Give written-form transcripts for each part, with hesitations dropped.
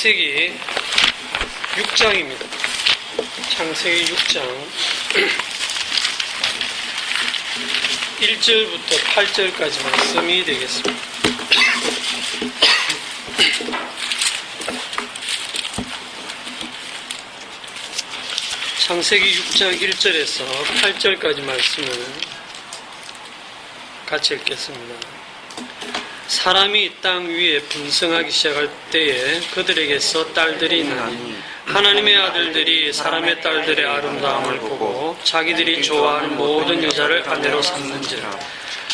창세기 6장입니다. 창세기 6장 1절부터 8절까지 말씀이 되겠습니다. 창세기 6장 1절에서 8절까지 말씀을 같이 읽겠습니다. 사람이 땅 위에 번성하기 시작할 때에 그들에게서 딸들이 나니 하나님의 아들들이 사람의 딸들의 아름다움을 보고 자기들이 좋아하는 모든 여자를 아내로 삼는지라.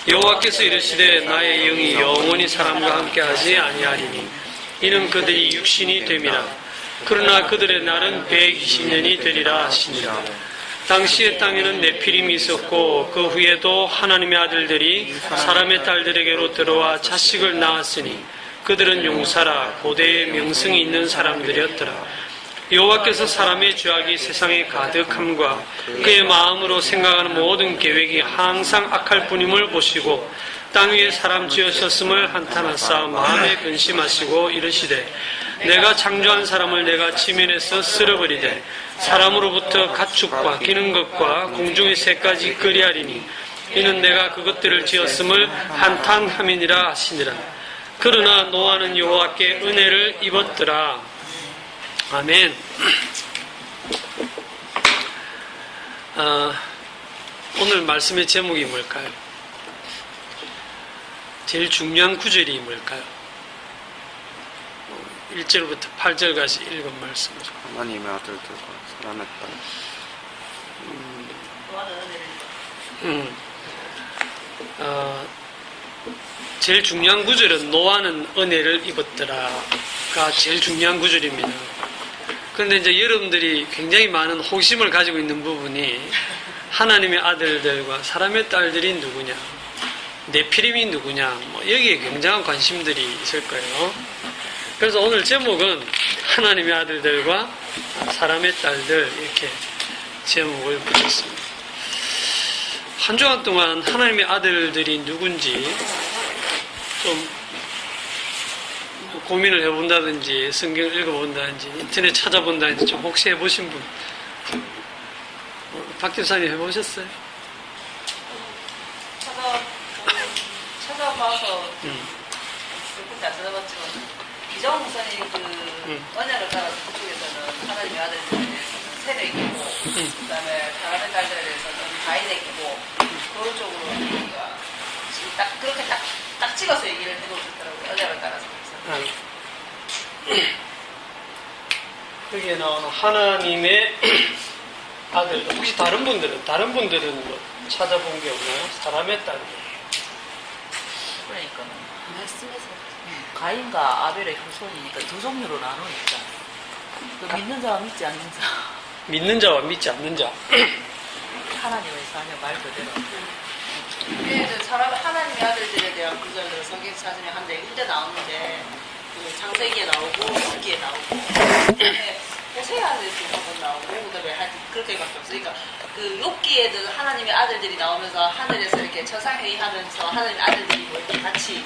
여호와께서 이르시되 나의 영이 영원히 사람과 함께하지 아니하리니 이는 그들이 육신이 됨이라. 그러나 그들의 날은 120년이 되리라 하시니라. 당시의 땅에는 네피림이 있었고 그 후에도 하나님의 아들들이 사람의 딸들에게로 들어와 자식을 낳았으니 그들은 용사라 고대의 명성이 있는 사람들이었더라. 여호와께서 사람의 죄악이 세상에 가득함과 그의 마음으로 생각하는 모든 계획이 항상 악할 뿐임을 보시고 땅 위에 사람 지으셨음을 한탄하사 마음에 근심하시고 이르시되 내가 창조한 사람을 내가 지면에서 쓸어버리되 사람으로부터 가축과 기는 것과 공중의 새까지 끄리하리니 이는 내가 그것들을 지었음을 한탄함이니라 하시니라. 그러나 노아는 여호와께 은혜를 입었더라. 아멘. 오늘 말씀의 제목이 뭘까요? 제일 중요한 구절이 뭘까요? 1절부터 8절까지 읽은 말씀이죠. 하나님의 아들들과 사람의 딸. 제일 중요한 구절은 노아는 은혜를 입었더라가 제일 중요한 구절입니다. 그런데 이제 여러분들이 굉장히 많은 호기심을 가지고 있는 부분이 하나님의 아들들과 사람의 딸들이 누구냐, 네피림이 누구냐, 여기에 굉장한 관심들이 있을 거예요. 그래서 오늘 제목은 하나님의 아들들과 사람의 딸들 이렇게 제목을 붙였습니다. 한 주간 동안 하나님의 아들들이 누군지 좀 고민을 해본다든지 성경을 읽어본다든지 인터넷 찾아본다든지 좀 혹시 해보신 분? 박 집사님 해보셨어요? 찾아봐서 그렇게 안 찾아봤지만 이정 목사님 언약을 따라서 그쪽에서는 하나님의 아들들에 대해서는 세례이고 그다음에 사람의 딸들에 대해서는 가인에게고 그런 쪽으로 우리가 지금 딱 그렇게 딱 찍어서 얘기를 해놓으셨더라고요. 언약을 따라서. 여기에 나오는 하나님의 아들들, 혹시 다른 분들은 뭐 찾아본 게 없나요? 사람의 딸들. 그러니까 말씀에서 가인과 아벨의 후손이니까 두 종류로 나누니까 그 믿는 자와 믿지 않는 자, 믿는 자와 믿지 않는 자. 하나님의 자녀 말 그대로. 이게 사람 하나님의 아들들에 대한 구절들을 성경 찾으면 한 4군데 나오는데 그 창세기에 나오고 욥기에 나오고 그다음에 호세아에서 한번 나오고 그다음에 그렇게밖에 없으니까 그 욥기에도 하나님의 아들들이 나오면서 하늘에서 이렇게 천상회의하면서 하나님의 아들들이 뭐 이렇게 같이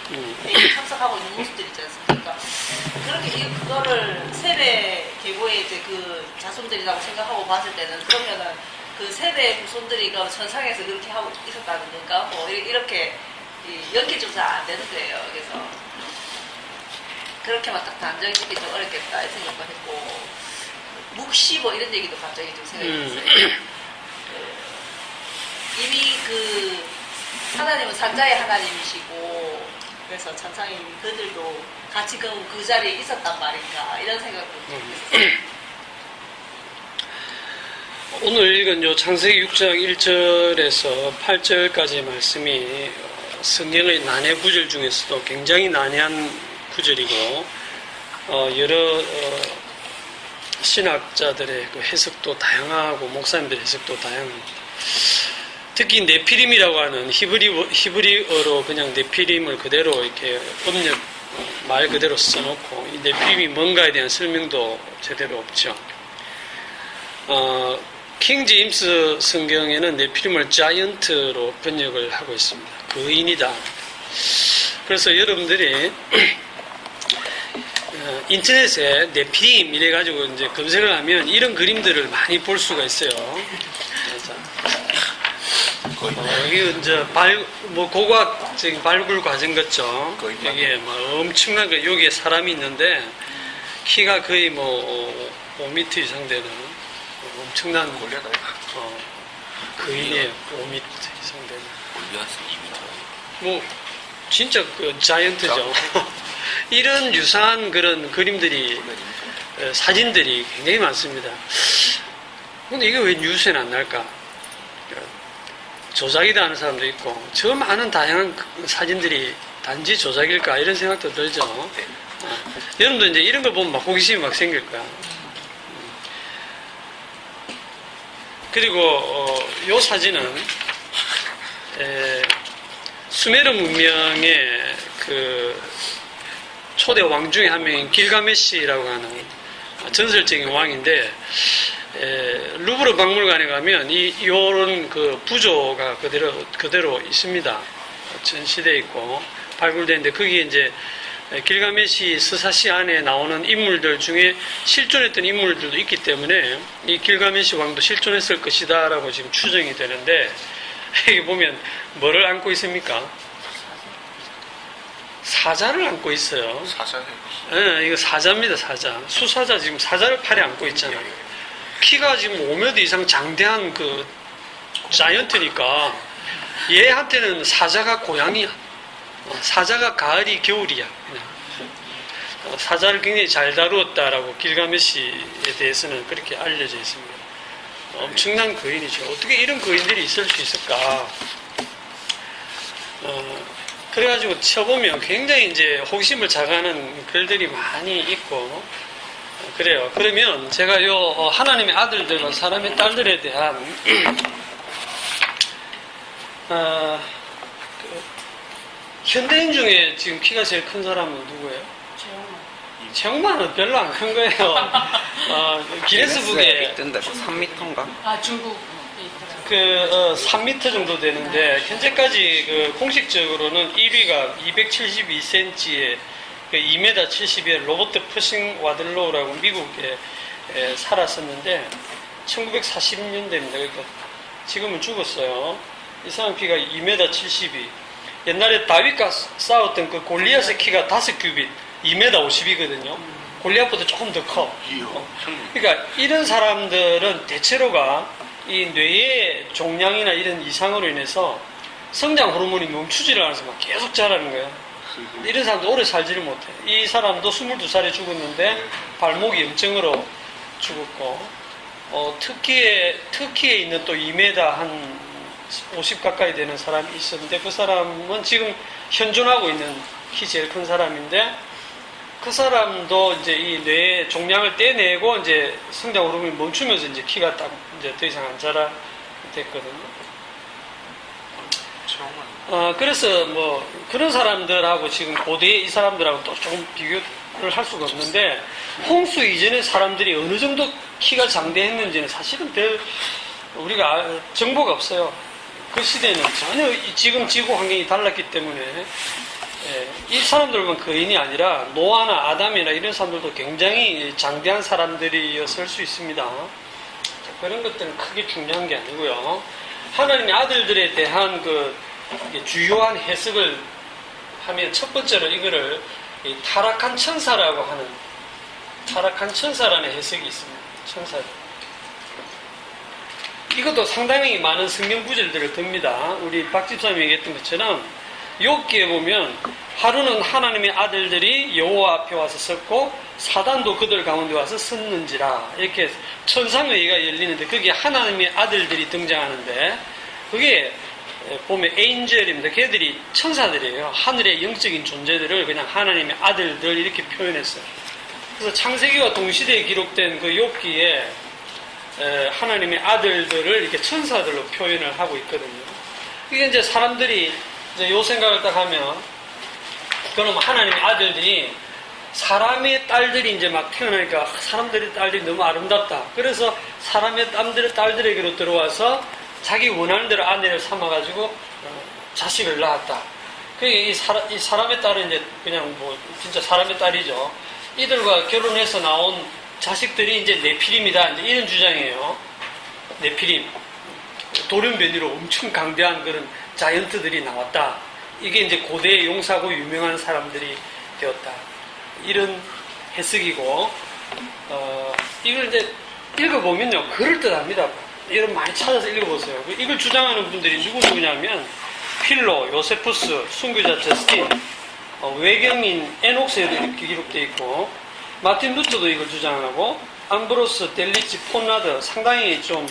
참석하고 있는 모습들 있지 않습니까? 그렇게 그거를 세례 계보의 이제 그 자손들이라고 생각하고 봤을 때는 그러면은 그 세대 후손들이 그 천상에서 그렇게 하고 있었다는 건가? 뭐 이렇게 연기 좀 잘 안 되는 거예요. 그래서 그렇게만 딱 단정짓기 좀 어렵겠다 이 생각도 했고 묵시 뭐 이런 얘기도 갑자기 좀 생각이 들었어요. 이미 그 하나님은 산자의 하나님이시고 그래서 천상에 그들도 같이 그 자리에 있었단 말인가 이런 생각도 했었어요. 오늘 읽은 요 창세기 6장 1절에서 8절까지의 말씀이 성경의 난해 구절 중에서도 굉장히 난해한 구절이고 여러 신학자들의 그 해석도 다양하고 목사님들의 해석도 다양합니다. 특히 네피림이라고 하는 히브리어로 그냥 네피림을 그대로 이렇게 음력 말 그대로 써놓고 이 네피림이 뭔가에 대한 설명도 제대로 없죠. 킹 제임스 성경에는 네피림을 자이언트로 번역을 하고 있습니다. 거인이다. 그래서 여러분들이 인터넷에 네피림 이래가지고 이제 검색을 하면 이런 그림들을 많이 볼 수가 있어요. 여기 이제 뭐 고고학적인 발굴 과정 같죠. 여기에 뭐 엄청난 여기에 사람이 있는데 키가 거의 뭐 5m 이상 되는 엄청난 거인이에요. 5m 이상 되는. 뭐 진짜 그 자이언트죠. 이런 유사한 그런 그림들이 사진들이 굉장히 많습니다. 근데 이게 왜 뉴스에는 안 날까? 조작이다 하는 사람도 있고 저 많은 다양한 사진들이 단지 조작일까 이런 생각도 들죠. 여러분도 이제 이런 걸 보면 막 호기심이 막 생길 거야. 그리고 이 사진은 수메르 문명의 그 초대 왕 중에 한 명인 길가메시라고 하는 전설적인 왕인데 루브르 박물관에 가면 이런 그 부조가 그대로 있습니다. 전시되어 있고 발굴되는데 거기에 이제 길가메시 스사시 안에 나오는 인물들 중에 실존했던 인물들도 있기 때문에 이 길가메시 왕도 실존했을 것이다라고 지금 추정이 되는데 여기 보면 뭐를 안고 있습니까? 사자를 안고 있어요. 사자예요. 네, 이거 사자입니다. 사자. 수사자 지금 사자를 팔에 안고 있잖아요. 키가 지금 5m 이상 장대한 그 자이언트니까 얘한테는 사자가 고양이야. 사자가 가을이 겨울이야. 그냥. 사자를 굉장히 잘 다루었다라고 길가메시에 대해서는 그렇게 알려져 있습니다. 엄청난 거인이죠. 어떻게 이런 거인들이 있을 수 있을까? 그래가지고 쳐보면 굉장히 이제 호기심을 자가는 글들이 많이 있고 그래요. 그러면 제가 요 하나님의 아들들과 사람의 딸들에 대한 현대인 중에 지금 키가 제일 큰 사람은 누구예요? 최홍만은 별로 안 큰 거예요. 기네스북에 있던데 3m인가? 아 중국 3m 정도 되는데 현재까지 그 공식적으로는 1위가 272cm에 2m 70의 로버트 퍼싱 와들로우라고 미국에 살았었는데 1940년대입니다. 그러니까 지금은 죽었어요. 이 사람 키가 2m 72. 옛날에 다윗과 싸웠던 그 골리앗의 키가 5규빗, 2m 50이거든요. 골리앗보다 조금 더 커. 그러니까 이런 사람들은 대체로가 이 뇌의 종양이나 이런 이상으로 인해서 성장 호르몬이 멈추지를 않아서 막 계속 자라는 거예요. 이런 사람도 오래 살지를 못해. 이 사람도 22살에 죽었는데 발목 염증으로 죽었고, 터키에 있는 또 2m 한 50 가까이 되는 사람이 있었는데 그 사람은 지금 현존하고 있는 키 제일 큰 사람인데 그 사람도 이제 이 뇌의 종양을 떼내고 이제 성장 호르몬이 멈추면서 이제 키가 딱 이제 더 이상 안 자라 됐거든요. 그래서 뭐 그런 사람들하고 지금 고대의 이 사람들하고 또 조금 비교를 할 수가 없는데 홍수 이전의 사람들이 어느 정도 키가 장대했는지는 사실은 별 우리가 정보가 없어요. 그 시대는 전혀 지금 지구 환경이 달랐기 때문에 이 사람들만 거인이 아니라 노아나 아담이나 이런 사람들도 굉장히 장대한 사람들이었을 수 있습니다. 그런 것들은 크게 중요한 게 아니고요. 하나님의 아들들에 대한 그 주요한 해석을 하면 첫 번째로 이거를 타락한 천사라고 하는 타락한 천사라는 해석이 있습니다. 천사. 이것도 상당히 많은 성경 구절들을 듭니다. 우리 박 집사님이 얘기했던 것처럼 욥기에 보면 하루는 하나님의 아들들이 여호와 앞에 와서 섰고 사단도 그들 가운데 와서 섰는지라 이렇게 천상회의가 열리는데 거기에 하나님의 아들들이 등장하는데 그게 보면 에인젤입니다. 걔들이 천사들이에요. 하늘의 영적인 존재들을 그냥 하나님의 아들들 이렇게 표현했어요. 그래서 창세기와 동시대에 기록된 그 욥기에 하나님의 아들들을 이렇게 천사들로 표현을 하고 있거든요. 이게 이제 사람들이 이제 요 생각을 딱 하면, 그럼 하나님의 아들들이 사람의 딸들이 이제 막 태어나니까 사람들의 딸들이 너무 아름답다. 그래서 사람의 딸들에게로 들어와서 자기 원하는 대로 아내를 삼아가지고 자식을 낳았다. 이 사람의 딸은 이제 그냥 뭐 진짜 사람의 딸이죠. 이들과 결혼해서 나온 자식들이 이제 네피림이다. 이제 이런 주장이에요. 네피림. 돌연변이로 엄청 강대한 그런 자이언트들이 나왔다. 이게 이제 고대의 용사고 유명한 사람들이 되었다. 이런 해석이고, 이걸 이제 읽어보면요, 그럴듯합니다. 이런 많이 찾아서 읽어보세요. 이걸 주장하는 분들이 누구냐면, 필로, 요세푸스, 순교자 저스틴, 외경인 에녹스에도 이렇게 기록되어 있고, 마틴 루터도 이걸 주장하고, 암브로스, 델리치, 폰라드, 상당히 좀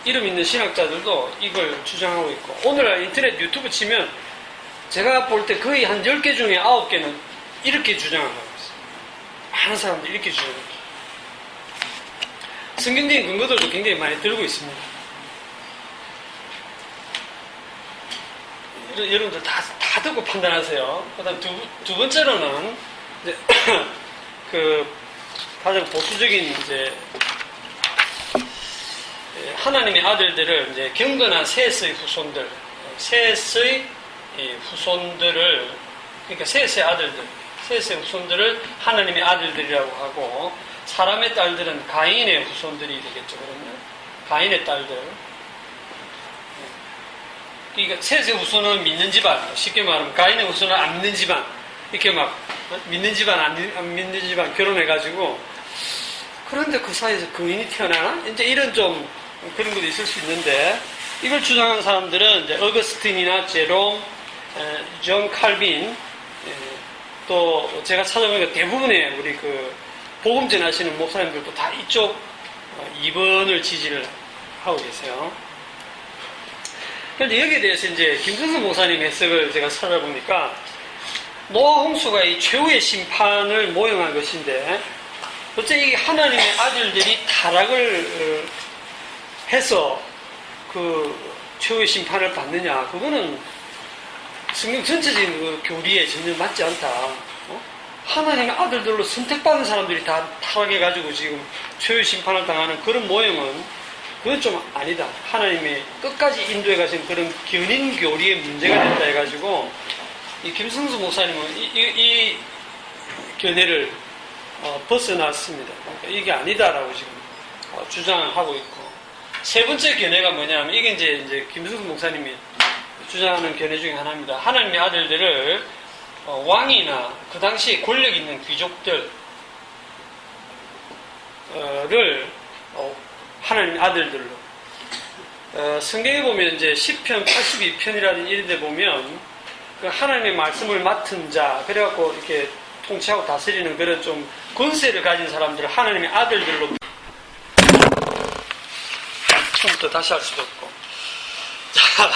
이름 있는 신학자들도 이걸 주장하고 있고, 오늘날 인터넷 유튜브 치면 제가 볼 때 거의 한 10개 중에 9개는 이렇게 주장하고 있어요. 많은 사람들이 이렇게 주장합니다. 성경적인 근거들도 굉장히 많이 들고 있습니다. 여러분들 다 듣고 판단하세요. 그 다음 두 번째로는, 이제 가장 보수적인, 이제, 하나님의 아들들을, 이제, 경건한 셋의 후손들, 셋의 후손들을, 그러니까 셋의 아들들, 셋의 후손들을 하나님의 아들들이라고 하고, 사람의 딸들은 가인의 후손들이 되겠죠, 그러면. 가인의 딸들. 그러니까 셋의 후손은 믿는 집안, 쉽게 말하면 가인의 후손은 안 믿는 집안, 이렇게 막 믿는 집안, 안 믿는 집안 결혼해가지고, 그런데 그 사이에서 거인이 태어나나? 이제 이런 좀 그런 것도 있을 수 있는데, 이걸 주장하는 사람들은 이제 어거스틴이나 제롬, 존 칼빈, 또 제가 찾아보니까 대부분의 우리 그 복음 전하시는 목사님들도 다 이쪽 2번을 지지를 하고 계세요. 그런데 여기에 대해서 이제 김승수 목사님 해석을 제가 찾아보니까, 노아 홍수가 이 최후의 심판을 모형한 것인데, 어째 이 하나님의 아들들이 타락을 해서 그 최후의 심판을 받느냐, 그거는 성경 전체적인 그 교리에 전혀 맞지 않다. 하나님의 아들들로 선택받은 사람들이 다 타락해가지고 지금 최후의 심판을 당하는 그런 모형은 그건 좀 아니다. 하나님의 끝까지 인도해 가신 그런 견인 교리의 문제가 된다 해가지고, 이 김승수 목사님은 이 견해를 벗어났습니다. 그러니까 이게 아니다라고 지금 주장을 하고 있고, 세 번째 견해가 뭐냐면, 이게 이제 김승수 목사님이 주장하는 견해 중에 하나입니다. 하나님의 아들들을 왕이나 그 당시 권력 있는 귀족들을 하나님의 아들들로, 성경에 보면 이제 시편 82편이라는 이런 데 보면 그 하나님의 말씀을 맡은 자, 그래갖고 이렇게 통치하고 다스리는 그런 좀 권세를 가진 사람들을 하나님의 아들들로, 처음부터 다시 할 수도 없고. 자,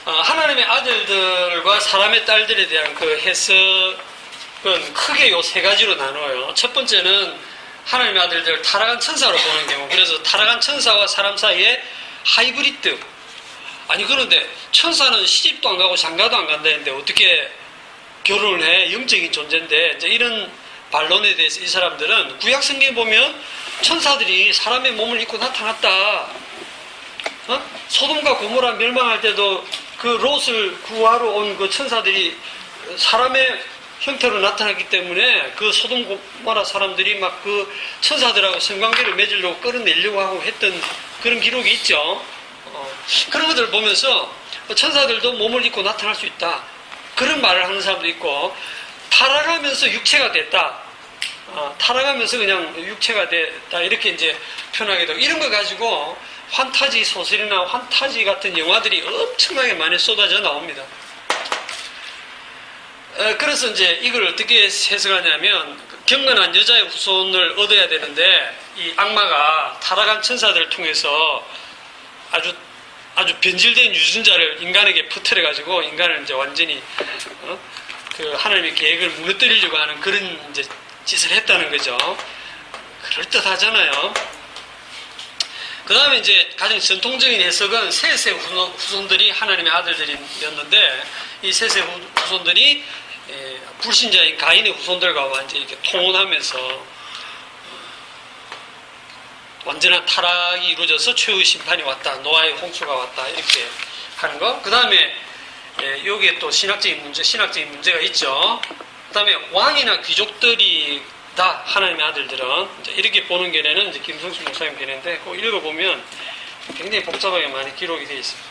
하나님의 아들들과 사람의 딸들에 대한 그 해석은 크게 요 세 가지로 나눠요. 첫 번째는 하나님의 아들들을 타락한 천사로 보는 경우, 그래서 타락한 천사와 사람 사이에 하이브리드. 아니, 그런데 천사는 시집도 안 가고 장가도 안 간다는데 어떻게 결혼을 해? 영적인 존재인데, 이제 이런 반론에 대해서 이 사람들은 구약 성경에 보면 천사들이 사람의 몸을 입고 나타났다. 소돔과 고모라 멸망할 때도 그 롯을 구하러 온 그 천사들이 사람의 형태로 나타났기 때문에 그 소돔 고모라 사람들이 막 그 천사들하고 성관계를 맺으려고 끌어내려고 하고 했던 그런 기록이 있죠. 그런 것들을 보면서 천사들도 몸을 입고 나타날 수 있다. 그런 말을 하는 사람도 있고, 타락하면서 육체가 됐다. 타락하면서 그냥 육체가 됐다. 이렇게 이제 표현하게 되고, 이런 거 가지고 환타지 소설이나 환타지 같은 영화들이 엄청나게 많이 쏟아져 나옵니다. 그래서 이제 이걸 어떻게 해석하냐면, 경건한 여자의 후손을 얻어야 되는데, 이 악마가 타락한 천사들을 통해서 아주 변질된 유전자를 인간에게 퍼뜨려가지고 인간을 이제 완전히 그 하나님의 계획을 무너뜨리려고 하는 그런 이제 짓을 했다는 거죠. 그럴듯하잖아요. 그 다음에 이제 가장 전통적인 해석은 셋의 후손들이 하나님의 아들들이었는데, 이 셋의 후손들이 불신자인 가인의 후손들과 완전히 이렇게 통혼하면서 완전한 타락이 이루어져서 최후의 심판이 왔다, 노아의 홍수가 왔다, 이렇게 하는 거. 그 다음에 여기에 또 신학적인 문제가 있죠. 그다음에 왕이나 귀족들이 다 하나님의 아들들은 이제 이렇게 보는 견해는 이제 김성수 목사님 견해인데 꼭 읽어보면 굉장히 복잡하게 많이 기록이 되어 있습니다.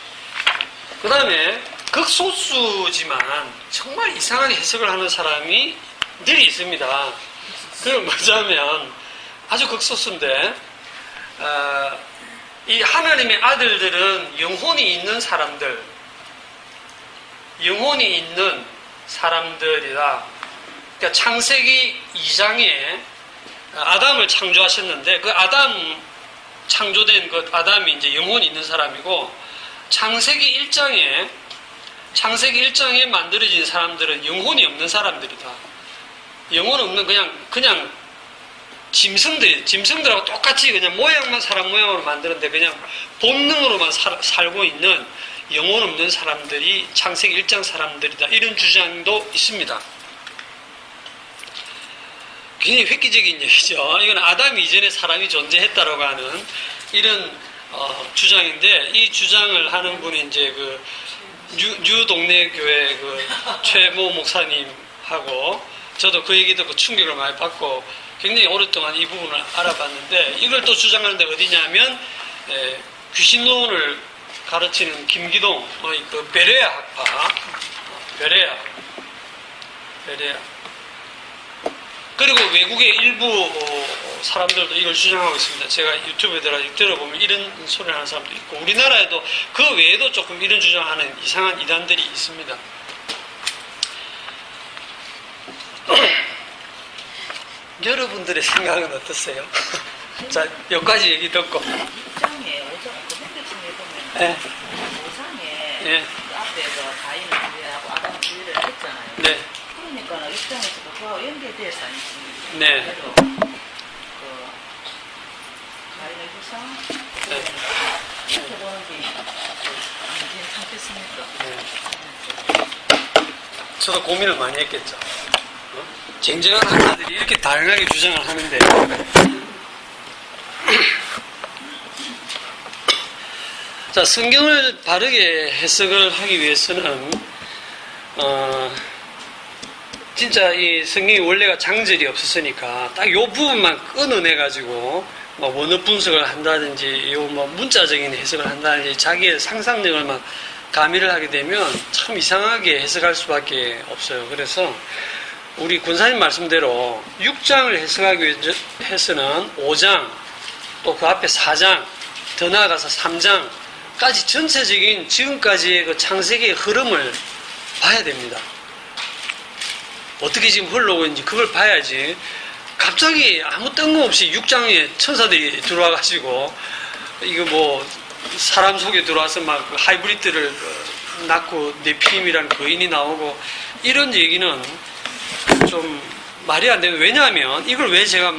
그 다음에 극소수지만 정말 이상하게 해석을 하는 사람이 늘 있습니다. 그건 뭐냐면 아주 극소수인데 이 하나님의 아들들은 영혼이 있는 사람들이다. 그러니까 창세기 2장에 아담을 창조하셨는데 그 아담 창조된 그 아담이 이제 영혼이 있는 사람이고 창세기 1장에 만들어진 사람들은 영혼이 없는 사람들이다. 영혼 없는 그냥 짐승들하고 똑같이 그냥 사람 모양으로 만드는데 그냥 본능으로만 살고 있는 영혼 없는 사람들이 창세기 1장 사람들이다. 이런 주장도 있습니다. 굉장히 획기적인 얘기죠. 이건 아담 이전에 사람이 존재했다라고 하는 이런 주장인데 이 주장을 하는 분이 이제 그 뉴 동네 교회 그 최모 목사님하고 저도 그 얘기 듣고 충격을 많이 받고 굉장히 오랫동안 이 부분을 알아봤는데 이걸 또 주장하는데 어디냐면 귀신론을 가르치는 김기동 그 베레아 학파 베레아 그리고 외국의 일부 사람들도 이걸 주장하고 있습니다. 제가 유튜브에 들어보면 이런 소리를 하는 사람도 있고 우리나라에도 그 외에도 조금 이런 주장하는 이상한 이단들이 있습니다. 여러분들의 생각은 어떠세요? 자, 여기까지 얘기 듣고. 6장에 5장 그 현대층에 보면 네. 5장에 네. 그 앞에서 가인을 구애하고 아담을 구애를 했잖아요. 네. 그러니까 6장에서도 그와 연계돼서 있습니다. 네. 그래도 그 가인의 후상 네. 이렇게 보는 게 괜찮겠습니까? 네. 저도 고민을 많이 했겠죠. 쟁쟁한 학자들이 이렇게 다양하게 주장을 하는데 자, 성경을 바르게 해석을 하기 위해서는 진짜 이 성경이 원래가 장절이 없었으니까 딱 요 부분만 끊어내 가지고 뭐 원어 분석을 한다든지 요 뭐 문자적인 해석을 한다든지 자기의 상상력을 막 가미를 하게 되면 참 이상하게 해석할 수밖에 없어요. 그래서 우리 군사님 말씀대로 6장을 해석하기 위해서는 5장 또 그 앞에 4장 더 나아가서 3장까지 전체적인 지금까지의 그 창세기의 흐름을 봐야 됩니다. 어떻게 지금 흘러오고 있는지 그걸 봐야지 갑자기 아무 뜬금없이 6장에 천사들이 들어와가지고 이거 뭐 사람 속에 들어와서 막 하이브리드를 낳고 네피림이라는 거인이 나오고 이런 얘기는 좀 말이 안 되는. 왜냐하면 이걸 왜 제가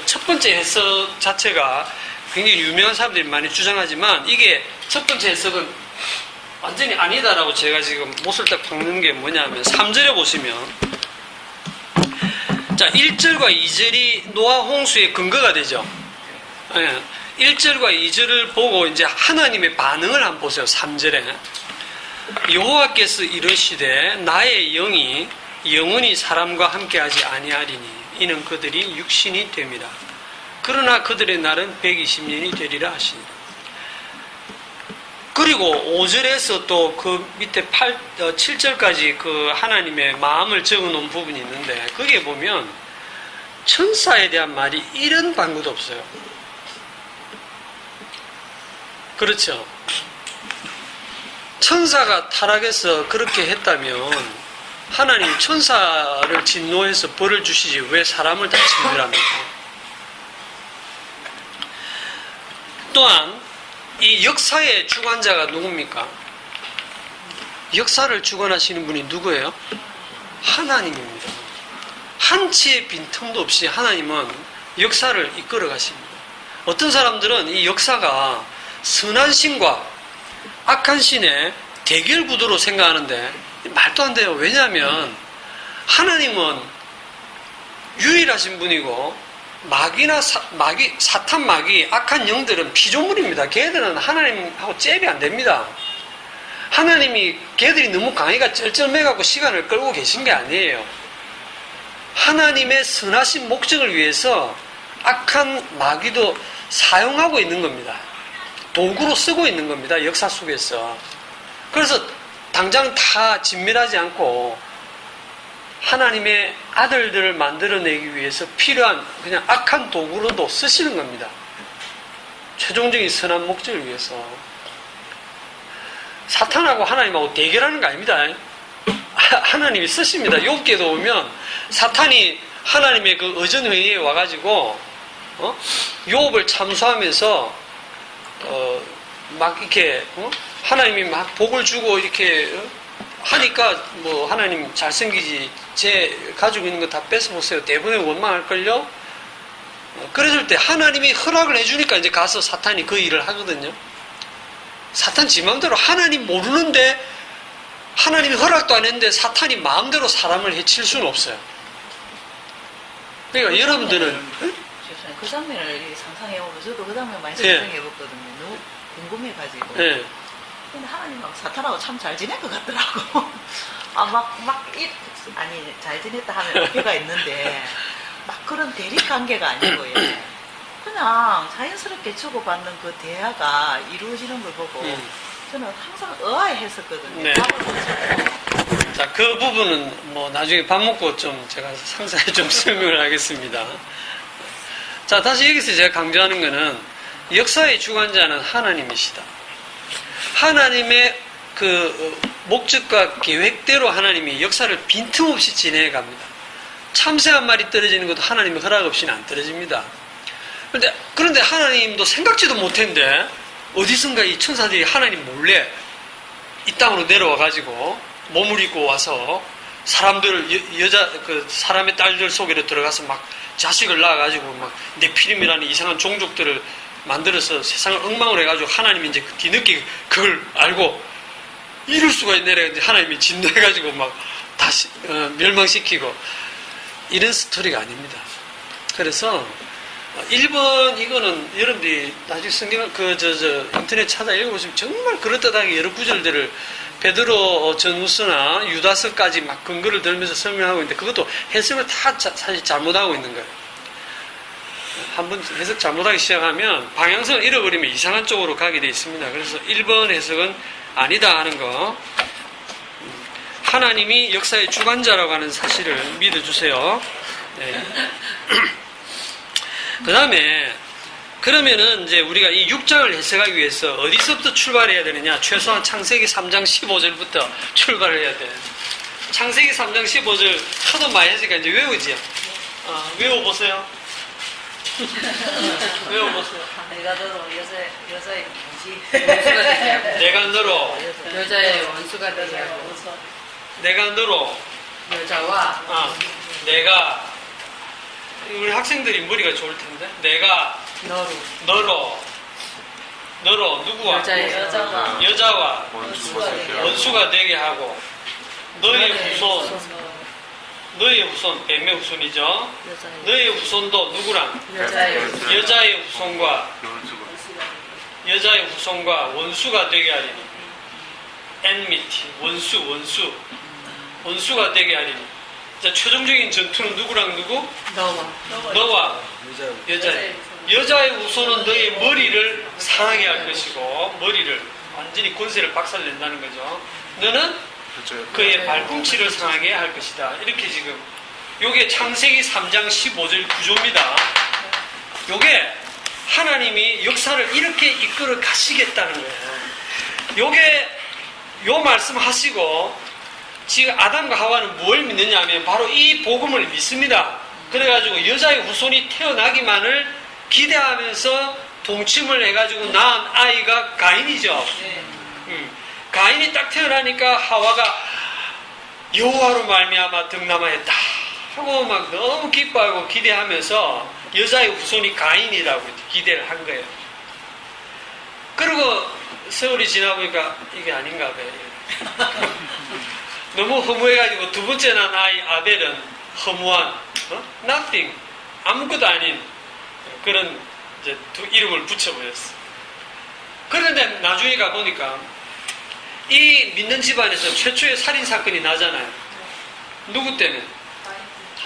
첫 번째 해석 자체가 굉장히 유명한 사람들이 많이 주장하지만 이게 첫 번째 해석은 완전히 아니다라고 제가 지금 못을 딱 박는 게 뭐냐면 3절에 보시면 자 1절과 2절이 노아 홍수의 근거가 되죠. 1절과 2절을 보고 이제 하나님의 반응을 한번 보세요. 3절에 여호와께서 이르시되 나의 영이 영원히 사람과 함께하지 아니하리니 이는 그들이 육신이 됨이라. 그러나 그들의 날은 120년이 되리라 하시니라. 그리고 5절에서 또 그 밑에 7절까지 그 하나님의 마음을 적어놓은 부분이 있는데 거기에 보면 천사에 대한 말이 이런 방구도 없어요. 그렇죠? 천사가 타락해서 그렇게 했다면 하나님 천사를 진노해서 벌을 주시지 왜 사람을 다 진멸합니까? 또한 이 역사의 주관자가 누굽니까? 역사를 주관하시는 분이 누구예요? 하나님입니다. 한치의 빈틈도 없이 하나님은 역사를 이끌어 가십니다. 어떤 사람들은 이 역사가 선한 신과 악한 신의 대결 구도로 생각하는데 말도 안 돼요. 왜냐하면 하나님은 유일하신 분이고 사탄 마귀 악한 영들은 피조물입니다. 걔들은 하나님하고 잽이 안 됩니다. 하나님이 걔들이 너무 강해가 쩔쩔매갖고 시간을 끌고 계신 게 아니에요. 하나님의 선하신 목적을 위해서 악한 마귀도 사용하고 있는 겁니다. 도구로 쓰고 있는 겁니다. 역사 속에서. 그래서 당장 다 진멸하지 않고 하나님의 아들들을 만들어내기 위해서 필요한 그냥 악한 도구로도 쓰시는 겁니다. 최종적인 선한 목적을 위해서. 사탄하고 하나님하고 대결하는 거 아닙니다. 하나님이 쓰십니다. 욥기에도 보면 사탄이 하나님의 그 의전회의에 와가지고 욥을 참수하면서 막 이렇게 하나님이 막 복을 주고 이렇게 하니까 뭐 하나님 잘생기지 제 가지고 있는 거 다 뺏어보세요. 대부분에 원망할걸요. 그랬을 때 하나님이 허락을 해주니까 이제 가서 사탄이 그 일을 하거든요. 사탄 지 마음대로 하나님 모르는데 하나님이 허락도 안 했는데 사탄이 마음대로 사람을 해칠 수는 없어요. 그러니까 여러분들은 그 장면을 상상해보면 저도 그 장면 많이 예. 상상해봤거든요. 너무 궁금해가지고. 예. 근데 하나님하고 사탄하고 참 잘 지낼 것 같더라고. 아니, 잘 지냈다 하면 어깨가 있는데, 막 그런 대립 관계가 아니고요. 그냥 자연스럽게 주고받는 그 대화가 이루어지는 걸 보고, 저는 항상 의아해했었거든요. 네. 자, 그 부분은 뭐 나중에 밥 먹고 좀 제가 상세히 좀 설명을 하겠습니다. 자, 다시 여기서 제가 강조하는 거는 역사의 주관자는 하나님이시다. 하나님의 그 목적과 계획대로 하나님이 역사를 빈틈없이 진행해 갑니다. 참새 한 마리 떨어지는 것도 하나님의 허락 없이는 안 떨어집니다. 그런데 하나님도 생각지도 못했는데 어디선가 이 천사들이 하나님 몰래 이 땅으로 내려와 가지고 몸을 입고 와서 사람들 여자 그 사람의 딸들 속에로 들어가서 막 자식을 낳아 가지고 막 네피림이라는 이상한 종족들을 만들어서 세상을 엉망으로 해가지고 하나님이 이제 뒤늦게 그걸 알고 이럴 수가 있네. 하나님이 진노해가지고 막 다시 멸망시키고 이런 스토리가 아닙니다. 그래서 1번 이거는 여러분들이 나중에 성경 인터넷 찾아 읽어보시면 정말 그럴듯하게 여러 구절들을 베드로 전후서나 유다서까지 막 근거를 들면서 설명하고 있는데 그것도 해석을 다 사실 잘못하고 있는 거예요. 한번 해석 잘못하기 시작하면 방향성을 잃어버리면 이상한 쪽으로 가게 되어 있습니다. 그래서 1번 해석은 아니다 하는 거. 하나님이 역사의 주관자라고 하는 사실을 믿어주세요. 네. 그 다음에 그러면은 이제 우리가 이 6장을 해석하기 위해서 어디서부터 출발해야 되느냐? 최소한 창세기 3장 15절부터 출발을 해야 돼. 창세기 3장 15절 하도 많이 했으니까 이제 외우지요. 외워보세요. 외워보세요. 내가 너로 여자의 뭐지? 원수가 되게 하고 내가 너로 여자의 원수가 되게 하고 내가 너로 여자와 내가 우리 학생들이 머리가 좋을 텐데 내가 너로 너로 누구와 여자와 원수가 되게 하고 너의 후손 뱀의 후손이죠. 너의 후손도 누구랑 여자의 후손과 원수가 되게 하리니 enmity 원수가 되게 하리니. 자, 최종적인 전투는 누구랑 누구? 너와 여자의 후손은 너의 머리를 상하게 할 것이고 머리를 완전히 권세를 박살낸다는 거죠. 너는 그의 발꿈치를 상하게 할 것이다. 이렇게 지금 요게 창세기 3장 15절 구조입니다. 요게 하나님이 역사를 이렇게 이끌어 가시겠다는 거예요. 요게 요 말씀 하시고 지금 아담과 하와는 뭘 믿느냐 하면 바로 이 복음을 믿습니다. 그래가지고 여자의 후손이 태어나기만을 기대하면서 동침을 해가지고 낳은 아이가 가인이죠. 가인이 딱 태어나니까 하와가 여호와로 말미암아 득남하였다 하고 막 너무 기뻐하고 기대하면서 여자의 후손이 가인이라고 기대를 한 거예요. 그리고 세월이 지나보니까 이게 아닌가 봐요. 너무 허무해가지고 두 번째 난 아이 아벨은 허무한 nothing 아무것도 아닌 그런 이제 이름을 붙여버렸어. 그런데 나중에 가보니까 이 믿는 집안에서 최초의 살인 사건이 나잖아요. 누구 때문에?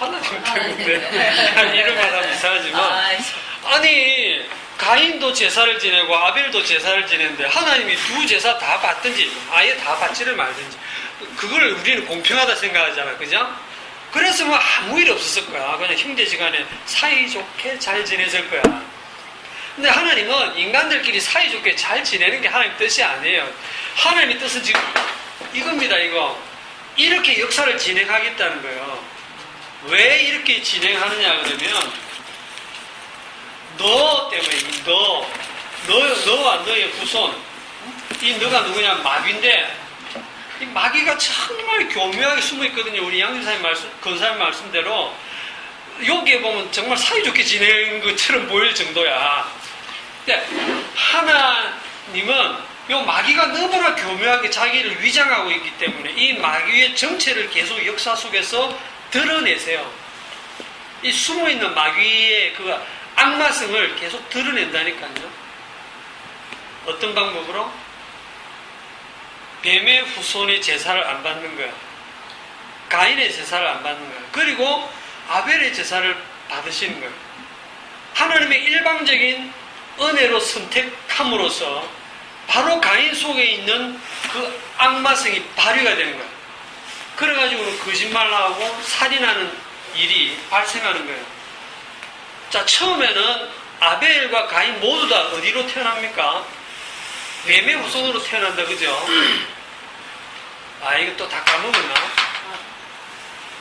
하나님 때문에 이런 말 하면 이상하지만 아이, 아니 가인도 제사를 지내고 아벨도 제사를 지내는데 하나님이 두 제사 다 받든지 아예 다 받지를 말든지 그걸 우리는 공평하다 생각하잖아, 그죠? 그래서 뭐 아무 일 없었을 거야. 그냥 형제지간에 사이좋게 잘 지내질 거야. 근데 하나님은 인간들끼리 사이좋게 잘 지내는 게 하나님 뜻이 아니에요. 하나님의 뜻은 지금 이겁니다, 이거. 이렇게 역사를 진행하겠다는 거예요. 왜 이렇게 진행하느냐 그러면 너 때문에 너와 너의 후손, 이 너가 누구냐 마귀인데 이 마귀가 정말 교묘하게 숨어 있거든요. 우리 양진사님 권사님 말씀대로 여기에 보면 정말 사이좋게 지내는 것처럼 보일 정도야. 근데 하나님은 이 마귀가 너무나 교묘하게 자기를 위장하고 있기 때문에 이 마귀의 정체를 계속 역사 속에서 드러내세요. 이 숨어있는 마귀의 그 악마성을 계속 드러낸다니까요. 어떤 방법으로? 뱀의 후손의 제사를 안 받는 거야. 가인의 제사를 안 받는 거야. 그리고 아벨의 제사를 받으시는 거야. 하나님의 일방적인 은혜로 선택함으로써 바로 가인 속에 있는 그 악마성이 발휘가 되는 거야. 그래가지고 거짓말하고 살인하는 일이 발생하는 거예요. 자, 처음에는 아벨과 가인 모두 다 어디로 태어납니까? 뱀의 후손으로 태어난다, 그죠? 아, 이거 또 다 까먹었나?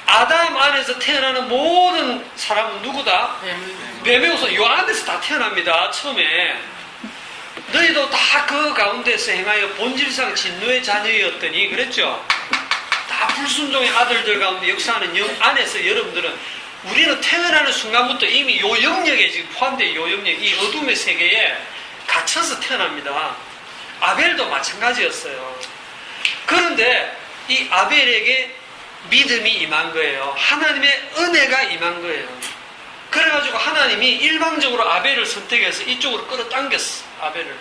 아담 안에서 태어나는 모든 사람은 누구다? 뱀의 후손, 요 안에서 다 태어납니다, 처음에. 너희도 다 그 가운데서 행하여 본질상 진노의 자녀였더니, 그랬죠? 다 불순종의 아들들 가운데 역사하는 영 안에서 여러분들은 우리는 태어나는 순간부터 이미 요 영역에 지금 포함된 요 영역, 이 어둠의 세계에 갇혀서 태어납니다. 아벨도 마찬가지였어요. 그런데 이 아벨에게 믿음이 임한 거예요. 하나님의 은혜가 임한 거예요. 그래가지고 하나님이 일방적으로 아벨을 선택해서 이쪽으로 끌어당겼어. 아벨을.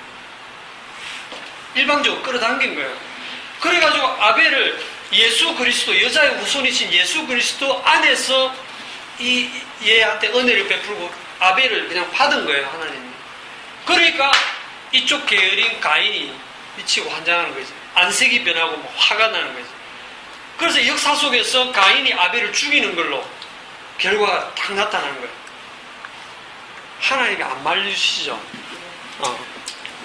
일방적으로 끌어당긴 거예요. 그래가지고 아벨을 예수 그리스도, 여자의 후손이신 예수 그리스도 안에서 얘한테 은혜를 베풀고 아벨을 그냥 받은 거예요, 하나님이. 그러니까 이쪽 계열인 가인이 미치고 환장하는 거지. 안색이 변하고 뭐 화가 나는 거지. 그래서 역사 속에서 가인이 아벨을 죽이는 걸로 결과가 딱 나타나는 거예요. 하나님이 안 말려주시죠.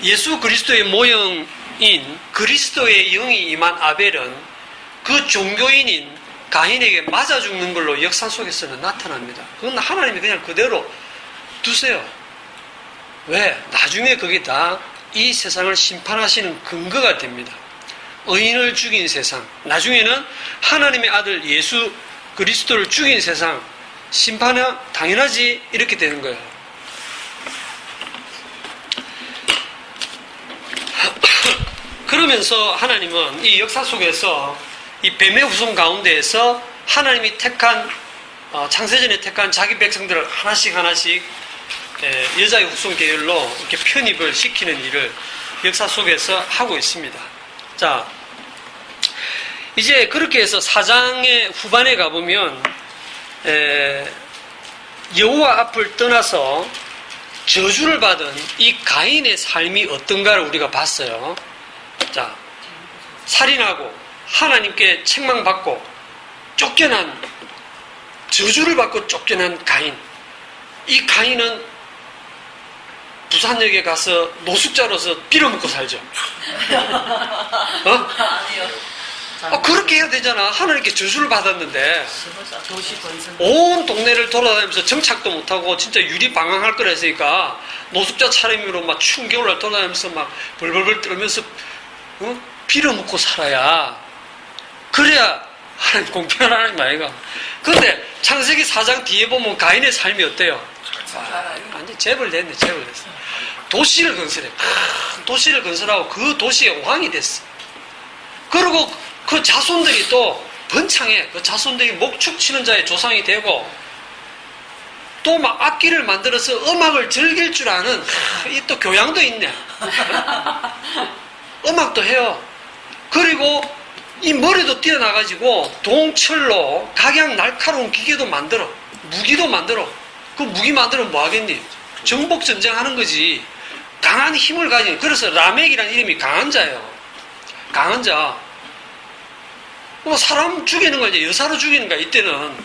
예수 그리스도의 모형인 그리스도의 영이 임한 아벨은 그 종교인인 가인에게 맞아 죽는 걸로 역사 속에서는 나타납니다. 그건 하나님이 그냥 그대로 두세요. 왜? 나중에 그게 다 이 세상을 심판하시는 근거가 됩니다. 의인을 죽인 세상, 나중에는 하나님의 아들 예수 그리스도를 죽인 세상, 심판은 당연하지, 이렇게 되는 거예요. 그러면서 하나님은 이 역사 속에서 이 뱀의 후손 가운데에서 하나님이 택한 창세전에 택한 자기 백성들을 하나씩 여자의 후손 계열로 이렇게 편입을 시키는 일을 역사 속에서 하고 있습니다. 자, 이제 그렇게 해서 4장의 후반에 가보면 여호와 앞을 떠나서 저주를 받은 이 가인의 삶이 어떤가를 우리가 봤어요. 자, 살인하고 하나님께 책망받고 쫓겨난, 저주를 받고 쫓겨난 가인. 이 가인은 부산역에 가서 노숙자로서 빌어먹고 살죠. 아니요. 그렇게 해야 되잖아. 하나님께 저주를 받았는데 도시 건설. 온 동네를 돌아다니면서 정착도 못하고 진짜 유리 방황할 거라 했으니까 노숙자 차림으로 막 추운 겨울날 돌아다니면서 막 벌벌벌 떨면서 빌어먹고 살아야, 그래야 하나님 공평한 하나님 아이가. 근데 창세기 4장 뒤에 보면 가인의 삶이 어때요? 완전 재벌 됐네. 도시를 건설해. 큰 도시를 건설하고 그 도시의 왕이 됐어. 그리고 그 자손들이 또 번창해. 그 자손들이 목축 치는 자의 조상이 되고, 또 막 악기를 만들어서 음악을 즐길 줄 아는, 이 또 교양도 있네. 음악도 해요. 그리고 이 머리도 뛰어나가지고 동철로 각양 날카로운 기계도 만들어. 무기도 만들어. 그 무기 만들면 뭐 하겠니? 정복 전쟁하는 거지. 강한 힘을 가진. 그래서 라멕이라는 이름이 강한 자예요. 강한 자. 뭐 사람 죽이는 거 이제 여사로 죽이는 거야. 이때는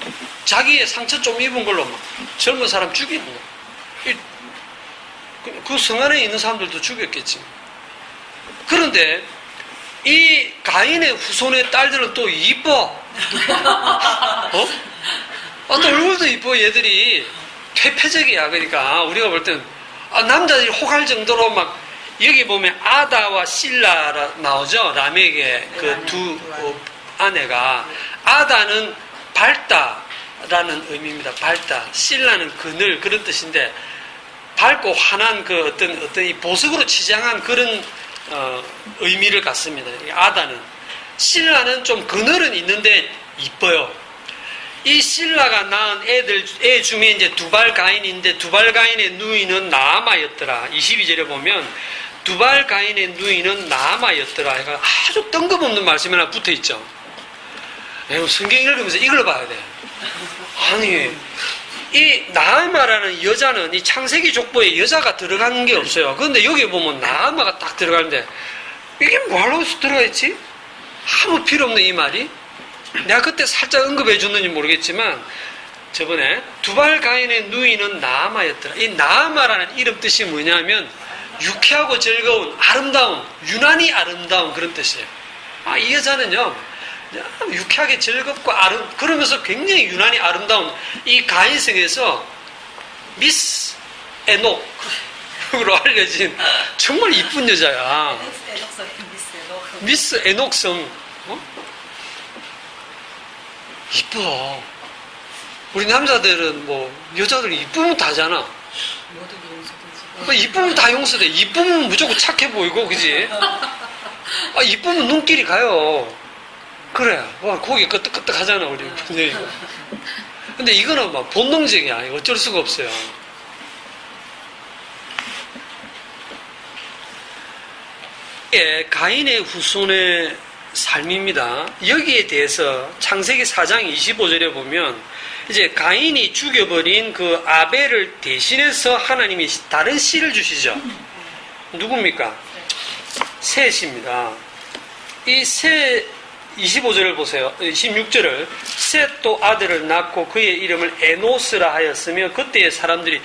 자기의 상처 좀 입은 걸로 막 젊은 사람 죽이는 거야. 그 성 안에 있는 사람들도 죽였겠지. 그런데 이 가인의 후손의 딸들은 또 이뻐. 또 얼굴도 이뻐. 얘들이 퇴폐적이야. 그러니까 우리가 볼 때는 남자들이 혹할 정도로 막 여기 보면 아다와 실라 나오죠. 라멕의 그 두 아내가. 아다는 밝다라는 의미입니다. 밝다. 실라는 그늘 그런 뜻인데 밝고 환한 그 어떤 이 보석으로 치장한 그런 의미를 갖습니다. 아다는. 실라는 좀 그늘은 있는데 이뻐요. 이 실라가 낳은 애 중에 이제 두발 가인인데 두발 가인의 누이는 나아마였더라. 22절에 보면 두발 가인의 누이는 나아마였더라. 그러니까 아주 뜬금없는 말씀이 하나 붙어 있죠. 성경 읽으면서 이걸 봐야 돼. 아니, 이 나아마라는 여자는 이 창세기 족보에 여자가 들어가는 게 없어요. 그런데 여기 보면 나아마가 딱 들어가는데 이게 뭐하러 들어가 있지? 아무 필요 없는 이 말이. 내가 그때 살짝 언급해 줬는지 모르겠지만 저번에 두발 가인의 누이는 나아마였더라. 이 나아마라는 이름 뜻이 뭐냐면 유쾌하고 즐거운, 아름다운, 유난히 아름다운 그런 뜻이에요. 이 여자는요 유쾌하게 즐겁고 그러면서 굉장히 유난히 아름다운 이 가인성에서 미스 에녹으로 알려진 정말 이쁜 여자야. 미스 에녹성. 이뻐. 우리 남자들은 뭐 여자들 이쁘면 다잖아. 이쁘면 다 용서돼. 이쁘면 무조건 착해 보이고, 그지? 이쁘면 눈길이 가요. 그래. 고기 끄떡끄떡 하잖아, 우리. 근데 이거는 막 본능적이야. 어쩔 수가 없어요. 가인의 후손의 삶입니다. 여기에 대해서 창세기 4장 25절에 보면 이제 가인이 죽여버린 그 아벨을 대신해서 하나님이 다른 씨를 주시죠. 누굽니까? 셋입니다. 이 셋 25절을 보세요. 26절을 셋도 아들을 낳고 그의 이름을 에노스라 하였으며 그때의 사람들이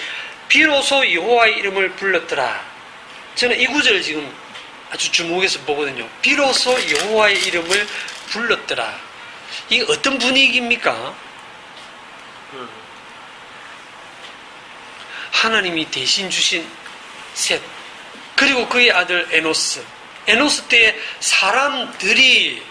비로소 여호와의 이름을 불렀더라. 저는 이 구절을 지금 아주 주목해서 보거든요. 비로소 여호와의 이름을 불렀더라. 이게 어떤 분위기입니까? 하나님이 대신 주신 셋 그리고 그의 아들 에노스. 에노스 때에 사람들이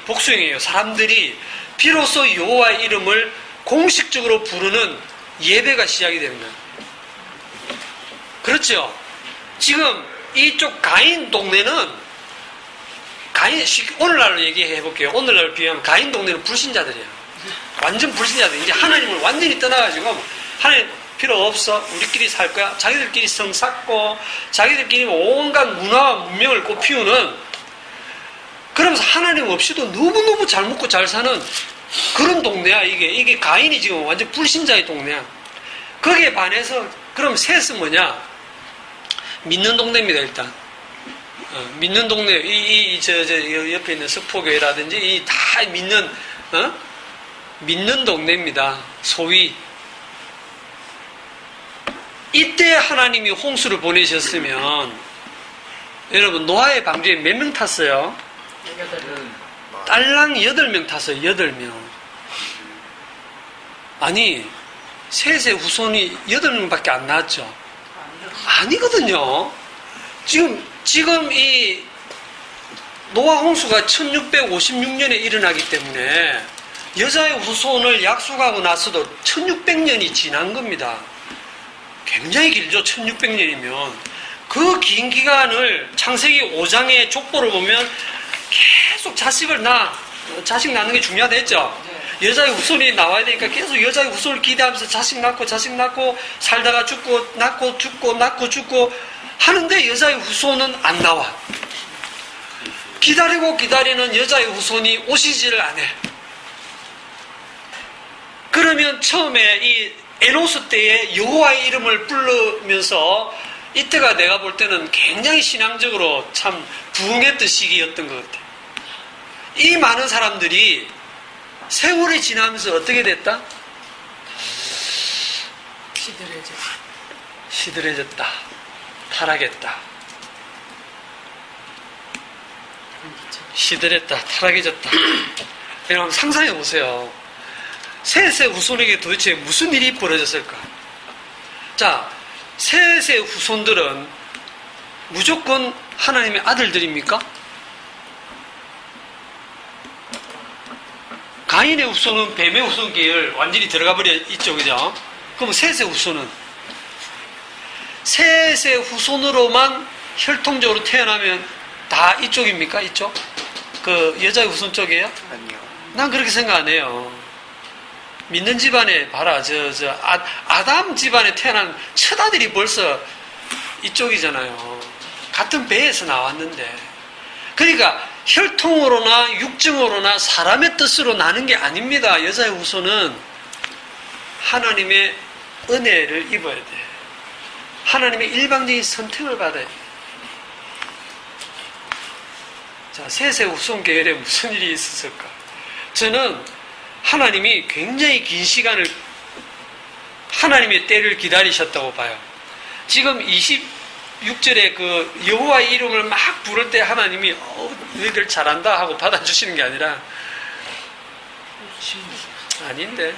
복수형이에요. 사람들이 비로소 여호와의 이름을 공식적으로 부르는 예배가 시작이 되는 거예요. 그렇죠? 지금 이쪽 가인 동네는 오늘날로 얘기해 볼게요. 오늘날로 비하면 가인 동네는 불신자들이에요. 완전 불신자들. 이제 하나님을 완전히 떠나가지고 하나님 필요 없어. 우리끼리 살 거야. 자기들끼리 성 쌓고 자기들끼리 온갖 문화와 문명을 꽃피우는 그러면서 하나님 없이도 너무너무 잘 먹고 잘 사는 그런 동네야. 이게 가인이 지금 완전 불신자의 동네야. 거기에 반해서 그럼 셋은 뭐냐? 믿는 동네입니다. 일단 믿는 동네. 저 옆에 있는 석포교회라든지 이 다 믿는 동네입니다. 소위 이때 하나님이 홍수를 보내셨으면 여러분 노아의 방주에 몇 명 탔어요? 딸랑 8명 탔어요. 8명. 아니 셋의 후손이 8명밖에 안 나왔죠. 아니거든요. 지금 이 노아 홍수가 1656년에 일어나기 때문에 여자의 후손을 약속하고 나서도 1600년이 지난 겁니다. 굉장히 길죠. 1600년이면. 그 긴 기간을 창세기 5장의 족보를 보면 계속 자식 낳는 게 중요하다 했죠. 여자의 후손이 나와야 되니까 계속 여자의 후손을 기대하면서 자식 낳고 살다가 죽고 낳고 죽고 하는데 여자의 후손은 안 나와. 기다리고 기다리는 여자의 후손이 오시지를 않아. 그러면 처음에 이 에노스 때에 여호와의 이름을 부르면서 이때가 내가 볼 때는 굉장히 신앙적으로 참 부흥했던 시기였던 것 같아요. 이 많은 사람들이 세월이 지나면서 어떻게 됐다? 시들해졌다. 타락했다. 시들했다. 타락해졌다. 여러분 상상해 보세요. 셋의 후손에게 도대체 무슨 일이 벌어졌을까? 자, 셋의 후손들은 무조건 하나님의 아들들입니까? 가인의 후손은 뱀의 후손 계열 완전히 들어가 버려 있죠, 그죠? 그럼 셋의 후손은 셋의 후손으로만 혈통적으로 태어나면 다 이쪽입니까? 이쪽? 그 여자의 후손 쪽이에요? 아니요. 난 그렇게 생각 안 해요. 믿는 집안에 봐라, 아담 집안에 태어난 첫 아들이 벌써 이쪽이잖아요. 같은 배에서 나왔는데. 그러니까 혈통으로나 육정으로나 사람의 뜻으로 나는 게 아닙니다. 여자의 후손은 하나님의 은혜를 입어야 돼. 하나님의 일방적인 선택을 받아야 돼. 자, 셋의 후손 계열에 무슨 일이 있었을까? 저는 하나님이 굉장히 긴 시간을 하나님의 때를 기다리셨다고 봐요. 지금 26절에 그 여호와의 이름을 막 부를 때 하나님이 너희들 잘한다 하고 받아주시는 게 아니라 아닌데